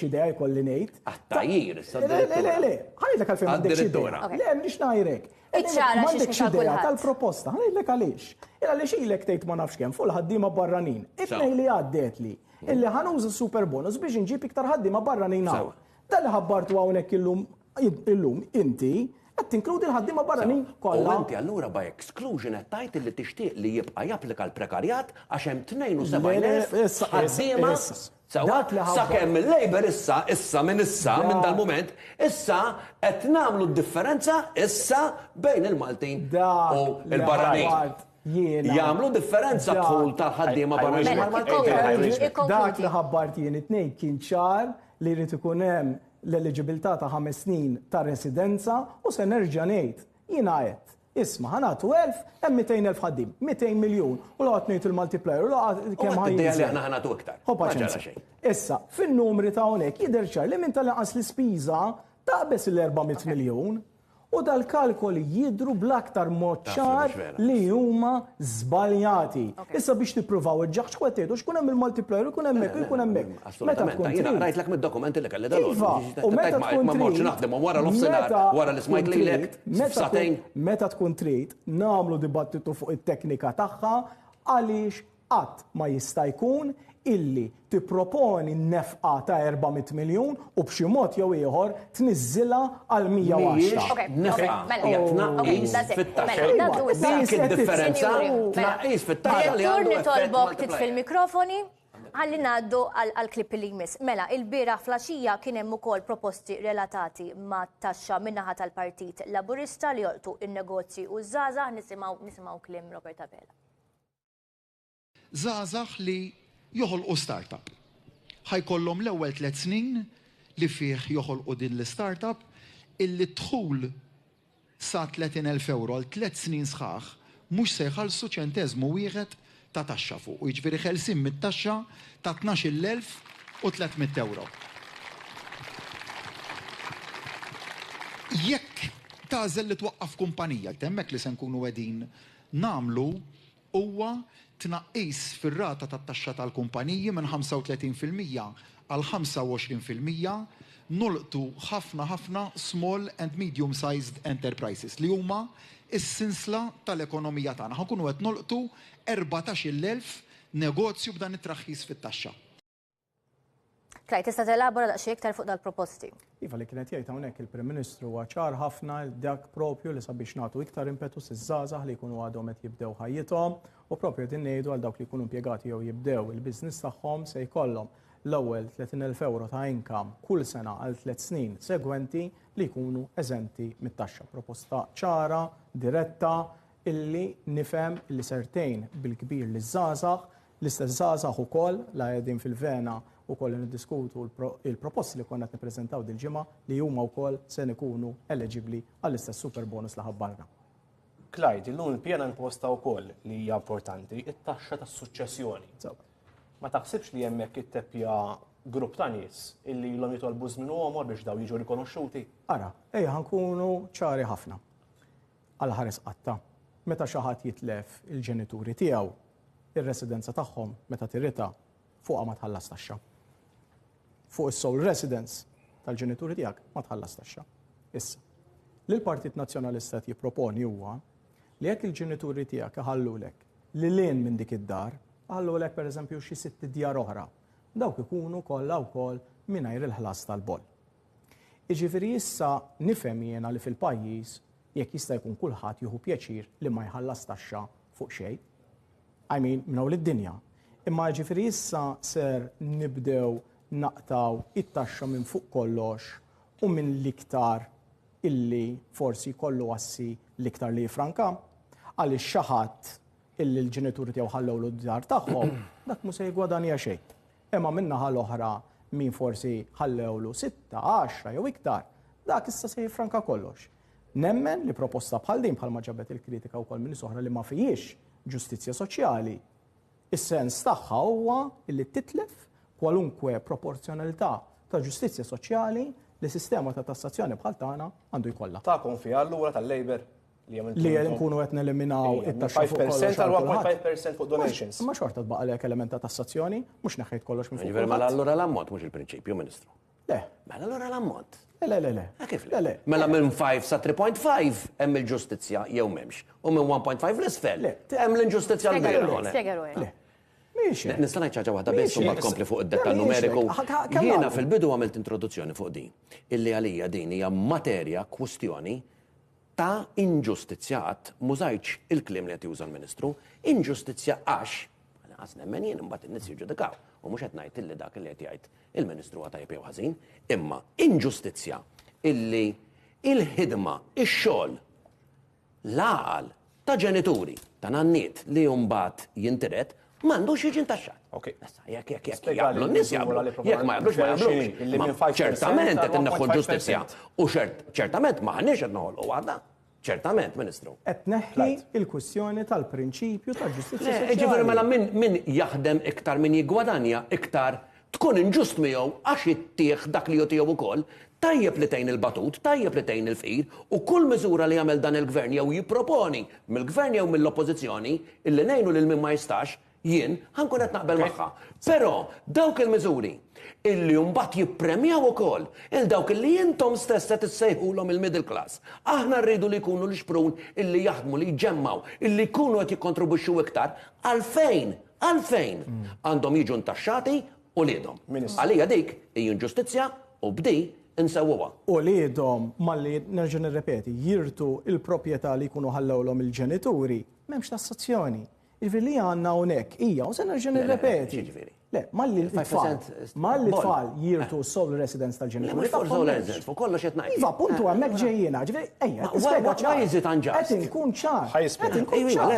idea jkolli ngħid. Attajjir, Le, ħanajdlek għalfejn m'għandekx idea. Le, mniex ngħidlek. M'għandekx idea tal-proposta, ħanajdlek għaliex. Għaliex ilek tgħid ma nafx kemm fuq il-ħaddiema barranin. It-tnejn li għaddiet li illi ħanuża super bonus biex inġib iktar ħaddiema barranin hawn. Dalli ħabbartu hawnhekk illum inti qed tinkludi l-ħaddiema barranin U kollha. inti allura by exclusion qed tgħid li tixtieq li jibqa' japplika l-prekarjat għax hemm 72,000 ħaddiema. Sakemm il-Labor issa minn dal-mument, issa qed nagħmlu d-differenza issa bejn il-Maltin u l-barranin. Jagħmlu differenza bħul tal-ħaddiema barranin. Dak li ħabbart jien it-tnejn kien ċar li jrid ikun hemm l-eligibilità ta' 5 snin ta' residenza u se nerġa' ngħid jiena qed. Isma' ħanatu 1000 hemm 200,000 ħaddim, 200 miljun u laqgħod ngħid il-multiplier u laqgħod kemm ħajja. Li aħna ħanatu iktar. Issa, fin-numri ta' hawnhekk jidher ċar li minn tal-inqas l-ispiża taqbes il-400 miljun u dal-kalkoli jidru bl-aktar mod ċar li huma żbaljati. Issa biex tippruvaw il-ġaħx kwettedu x'kun hemm il-multiplier ikun hemmhekk u jkun hemmhekk. Assolutament. Jiena rajtlek mid-dokumenti li kelli dal u meta tkun ma morx naħdem wara l-offsenar wara li smajt lilek f'satejn. Meta tkun trid nagħmlu dibattitu fuq it-teknika tagħha għaliex qatt ma jista' jkun illi tipproponi nefqa ta' 400 miljun u b'xi mod jew ieħor tniżżilha għal 110. Nefqa tnaqqis fit-taxxa. Dik id-differenza tnaqqis fit-taxxa li għandu nitolbok titfi l-mikrofoni ħalli ngħaddu għall-klipp li jmiss. Mela, il-bieraħ flaxija kien hemm ukoll proposti relatati ma' taxxa min-naħa tal-Partit Laburista li jolqtu in-negozji u żgħażagħ nisimgħu kliem Robert Abela. Żgħażagħ li joħolqu startup. Ħajkollhom l-ewwel 3 snin li fih joħolqu din l-startup illi dħul sa 30,000 euro għal 3 snin sħaħ mhux se jħallsu ċenteżmu wieħed ta' taxxa fuq. U jiġifieri ħelsin mit-taxxa ta' 12,300 euro. Jekk tażel li twaqqaf kumpanija, hemmhekk li se nkunu qegħdin nagħmlu huwa tnaqqis fir-rata tat-taxxa tal-kumpaniji minn 35% għal 25% nolqtu ħafna small and medium sized enterprises li huma is-sinsla tal-ekonomija tagħna. Ħankunu qed nolqtu 14,000 negozju b'dan it-traħħis fit-taxxa. Klaj, tista' telabora daqsxejn iktar fuq dal-proposti. Iva li kienet jgħid hawnhekk il-Prim Ministru huwa ċar ħafna dak propju li sabiex nagħtu iktar impetus iż-żgħażagħ li jkunu għadhom qed jibdew ħajjithom u propju qed ngħidu għal dawk li jkunu impjegati jew jibdew il-business tagħhom se jkollhom l-ewwel 30,000 euro ta' income kull sena għal 3 snin segwenti li jkunu eżenti mit-taxxa. Proposta ċara, diretta, illi nifhem illi sertejn bil-kbir li żgħażagħ l-istess żgħażagħ ukoll la qegħdin fil-vena ukoll niddiskutu il-proposti li konna qed nippreżentaw dil-ġimgħa li huma wkoll se ikunu eligibbli għall-istess super bonus li ħabbarna. Clyde, illum il-pjana imposta wkoll li hija importanti, it-taxxa tas-suċċessjoni. Ma taħsibx li hemmhekk itteppja grupp ta' nies illi l-hom jitolbu żmien għomor biex daw jiġu rikonoxxuti? Ara, ejja ħankunu ċari ħafna. Għal ħares qatta, meta xi ħadd jitlef il-ġenituri tiegħu, ir-residenza tagħhom meta tirrita fuqha ma tħallas taxxa. Fuq is-sole residence tal-ġenituri tiegħek ma tħallas taxxa. Issa, li l-Partit Nazzjonalista qed jipproponi huwa li jekk il-ġenituri tiegħek iħallulek li lien minn dik id-dar, ħallulek pereżempju xi 6 djar oħra, dawk ikunu kollha wkoll mingħajr il-ħlas tal-boll. Jiġifieri issa nifhem jiena li fil-pajjiż jekk jista' jkun kulħadd jieħu pjaċir li ma jħallas taxxa fuq xejn. I mean, minn hawn id-dinja. Imma ġifieri issa ser nibdew naqtaw it-taxxa minn fuq kollox u minn l-iktar illi forsi kollu assi l-iktar li franka għaliex xi ħadd illi l-ġenituri tiegħu ħallewlu d-dar tagħhom dak mhux se jgwadanja xejn. Imma min-naħa l-oħra min forsi ħallewlu 6, 10 jew iktar, dak issa se jifranka kollox. Nemmen li proposta bħal din bħalma ġabet il-kritika wkoll minn oħra li ma fihiex ġustizzja soċjali. Is-sens tagħha huwa li titlef kwalunkwe proporzjonalità ta' ġustizzja soċjali li sistema ta' tassazzjoni bħal tagħna għandu jkollha. Tagħkom fiha allura tal-Labor li nkunu qed neliminaw it-taxxa fuq 5% għal 1.5% fuq donations. Ma xorta tbaqalek element ta' tassazzjoni, mhux neħħejt kollox minn fuq. Mela allura l-ammont mhux il-prinċipju, Ministru. Le. Mela allura l-ammont. Le. Kif le? Mela minn 5 sa 3.5 hemm il-ġustizzja jew m'hemmx. U minn 1.5 l-isfel hemm l-inġustizzja l-bejra. Nista' ngħid ħaġa waħda biss u ma tkompli fuq id-dettall numeriku. Jiena fil-bidu għamilt introduzzjoni fuq din. Illi għalija din hija materja, kwistjoni ta' inġustizzjat, mużajċ il-klim li qed juża l-Ministru, inġustizzja għax, għas nemmen jien imbagħad in-nies jiġġudikaw. U mhux qed ngħid illi dak li qed jgħid il-Ministru huwa tajjeb jew ħażin, imma inġustizzja illi il-ħidma, ix-xogħol, l-għaqal ta' ġenituri, ta' nanniet li mbagħad jintiret, m'għandux jiġi ntaxxat. Jekk jaqblu n-nies jaqblu, jekk ma jaqblux ma jaqblux. Ċertament qed inneħħu l-ġustizzja u ċertament maħniex qed noħolqu għadha. Ċertament, Ministru. Qed neħħi il-kwistjoni tal-prinċipju tal-ġustizzja. Ġifieri mela min jaħdem iktar min jiggwadanja iktar tkun inġust miegħu għax jittieħ dak li jagħtiegħu wkoll, tajjeb li tgħin il-batut, tajjeb li tgħin il-fqir u kull miżura li jagħmel dan il-gvern jew jipproponi mill-gvern jew mill-oppożizzjoni illi ngħinu lil min ma jistax, jien ħankun qed naqbel magħha. Però dawk il-miżuri illi mbagħad jippremjaw ukoll il dawk illi intom stess qed issejħulhom il-middle class. Aħna rridu li jkunu l-xprun illi jaħdmu li jġemmaw, illi jkunu qed jikkontribwixxu iktar għalfejn għandhom jiġu ntaxxati u liedhom. Għalija dik hija ġustizzja u bdi insewwuha. U liedhom malli nerġa' nirrepeti, jirtu il-proprjetà li jkunu ħallewlhom il-ġenituri, m'hemmx tassazzjoni. Li għandna hawnhekk hija u se nerġa' nirrepeti. Le, malli l-tfal jirtu sole residence tal-ġenituri. Sole residence, fuq kollox qed ngħid. Iva, puntu hemmhekk ġejjiena, why is it unjust? Qed inkun ċar.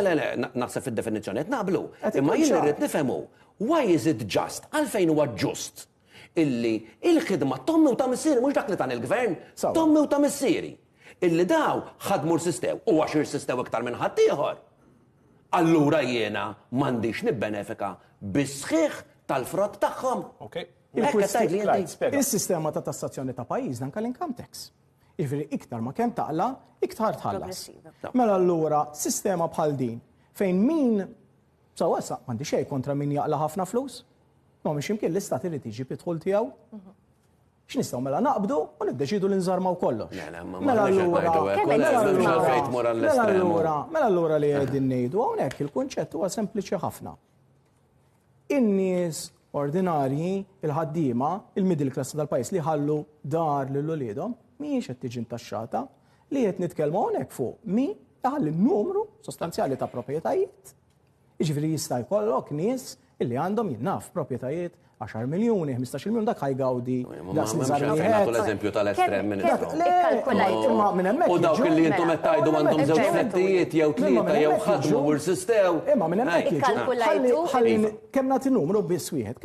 Le, naħseb fid-definizzjoni qed naqblu. Imma jien irrid nifhemu, why is it just? Għalfejn huwa ġust illi il-ħidma tommi u ta' missieri mhux dak li tan il-gvern, tommi u ta' missieri. Illi daw ħadmu r-sistew u għax ir-sistew iktar minn ħadd ieħor. Allura jiena m'għandix nibbenefika bis-sħiħ tal-frott tagħhom. Il-sistema ta' tassazzjoni ta' pajjiżna anke l-income tax. Jiġifieri iktar ma kemm taqla, iktar tħallas. Mela allura sistema bħal din fejn min sawa m'għandi xejn kontra min jaqla ħafna flus, ma mhux imkien l-istat irid jiġi bidħul tiegħu. X'nistgħu mela naqbdu u niddeċidu li nżarmaw kollox. Mela allura li qegħdin ngħidu hawnhekk il-kunċett huwa sempliċi ħafna. In-nies ordinarji, il-ħaddiema, il-middle class tal-pajjiż li ħallu dar lil uliedhom mhijiex qed tiġi ntaxxata li qed nitkellmu hawnhekk fuq min taħalli n-numru sostanzjali ta' proprjetajiet. Jiġifieri jista' jkollok nies illi għandhom jinnaf proprjetajiet 10 miljoni, 15 miljoni dak ħajgawdi. L-eżempju tal-estrem u dawk li jintom qed tgħidu għandhom żewġ flettijiet jew tlieta jew ħadmu u rsistew. Imma minn hemmhekk kemm nagħti numru biss wieħed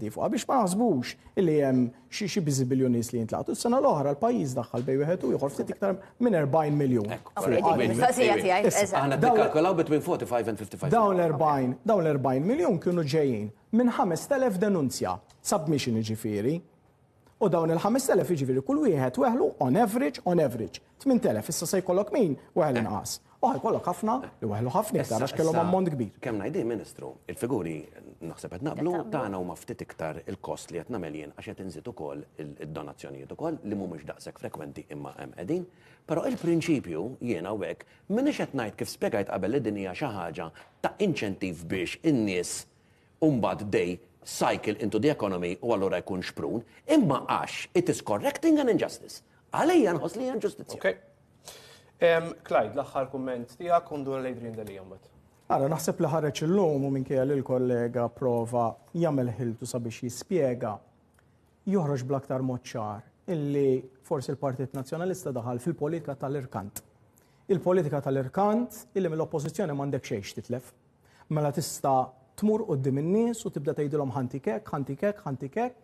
di fuqha biex ma naħsbux illi hemm xi biżibiljon nies li jintlaqtu. Is-sena l-oħra l-pajjiż daħħal bejn wieħed u ieħor ftit iktar minn 40 miljun. Aħna nikkalkulaw between 45 and 55. Dawn l-40 miljun kienu ġejjin minn 5,000 denunzja, submission ġifieri, u dawn il-5,000 ġifieri kull wieħed weħlu on average, 8,000 issa se jkollok min weħel inqas. U ħajkollok ħafna li weħlu ħafna iktar għax kellhom ammont kbir. Kemm ngħidin Ministru, il-figuri naħseb qed naqblu tagħna huma ftit iktar il-kost li qed nagħmel jien għax qed inżid ukoll id-donazzjonijiet ukoll li mhumiex daqshekk frekwenti imma hemm qegħdin. Però il-prinċipju jiena hawnhekk m'iniex qed ngħid kif spjegajt qabel li din hija xi ħaġa ta' inċentiv biex in-nies umbad dej cycle into the economy u allura jkun xprun, imma għax it is correcting an injustice. Għalija nħoss li ġustizzja. Clyde, l-aħħar kumment tiegħek undur l-Adrian Deli mbagħad. Ara naħseb li ħareġ illum u minkejja li l-kollega prova jagħmel ħiltu sabiex jispjega joħroġ bl-aktar mod ċar illi forsi l-Partit Nazzjonalista daħal fil-politika tal-irkant. Il-politika tal-irkant illi mill-oppożizzjoni m'għandek xejn titlef. Mela tista' tmur qudiem in-nies u tibda tgħidilhom ħantikek,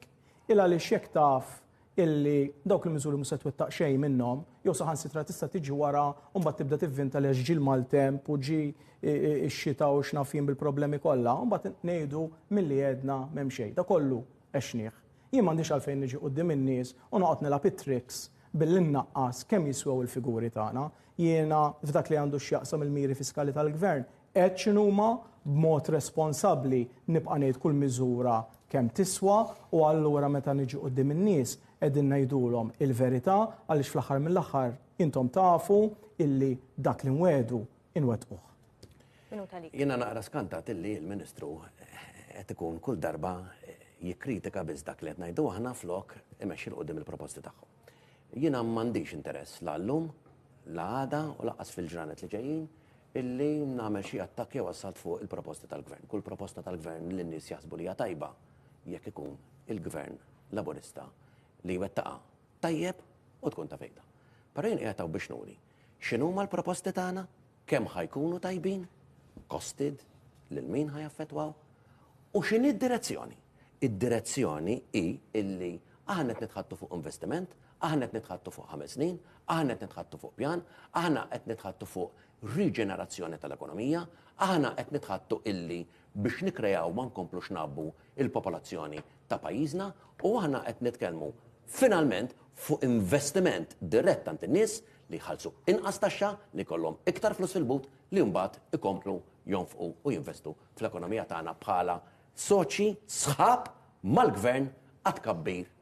illa li x'jekk taf illi dawk il-miżuri mhux se twettaq xejn minnhom, jew saħansitra tista' tiġi wara u mbagħad tibda tivvinta li ġi l-maltemp u ġi x-xita u x'nafin bil-problemi kollha, u mbagħad ngħidu milli għedna m'hemm xejn. Da kollu għexnieh. Jien m'għandix għalfejn niġi qudiem in-nies u noqgħod nilgħab it-tricks billi nnaqqas kemm jiswew il-figuri tagħna. Jiena f'dak li għandu x'jaqsam il-miri fiskali tal-gvern qed x'inhuma b'mod responsabbli nibqa' ngħid kull miżura kemm tiswa u allura meta niġi qudiem in-nies qegħdin ngħidulhom il-verità għaliex fl-aħħar mill-aħħar intom tafu illi dak li nwedu inwettquh. Jiena naqra skantat illi l-Ministru qed ikun kull darba jikkritika biss dak li qed ngħidu aħna flok imexxi l qudiem il-proposti tagħhom. Jiena m'għandix interess la llum l-għada u laqqas fil-ġranet li ġejjin illi nagħmel xi attakki wassalt fuq il-proposti tal-gvern. Kull proposta tal-gvern li n-nies jaħsbu li hija tajba jekk ikun il-gvern laburista li jwettaqa tajjeb u tkun ta' fejda. Però jien qiegħed biex nuri x'inhuma l-proposti tagħna, kemm ħajkunu tajbin, costed, lil min ħajaffettwaw u x'inhi d-direzzjoni. Id-direzzjoni hi illi aħna qed nitħattu fuq investiment, aħna qed nitħattu fuq 5 snin, aħna qed nitħattu fuq pjan, aħna qed nitħattu fuq riġenerazzjoni tal-ekonomija, aħna qed nitħattu illi biex nikrejaw ma nkomplux nabbu il-popolazzjoni ta' pajjiżna u aħna qed nitkellmu finalment fuq investiment dirett tant in-nies li jħallsu inqas taxxa li jkollhom iktar flus fil-but li mbagħad ikomplu jonfqu u jinvestu fl-ekonomija tagħna bħala soċi sħab mal-gvern għad kabbir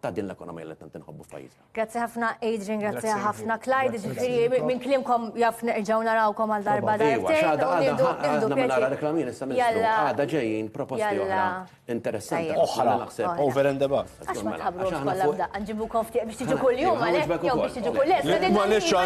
ta' din l-ekonomija li tant inħobbu f'pajjiżna. Grazzi ħafna Adrian, grazzi ħafna Clyde, ġifieri minn klimkom jaf nerġgħu narawkom għal darba darbtejn. Għadna mill-ara reklamin issa Ministru, għada ġejjin proposti oħra interessanti. Oħra naħseb, over and above. Għax ma tħabbru kollha b'daqqa nġibukom ftiq biex tiġu kuljum għalhekk jew biex tiġu kull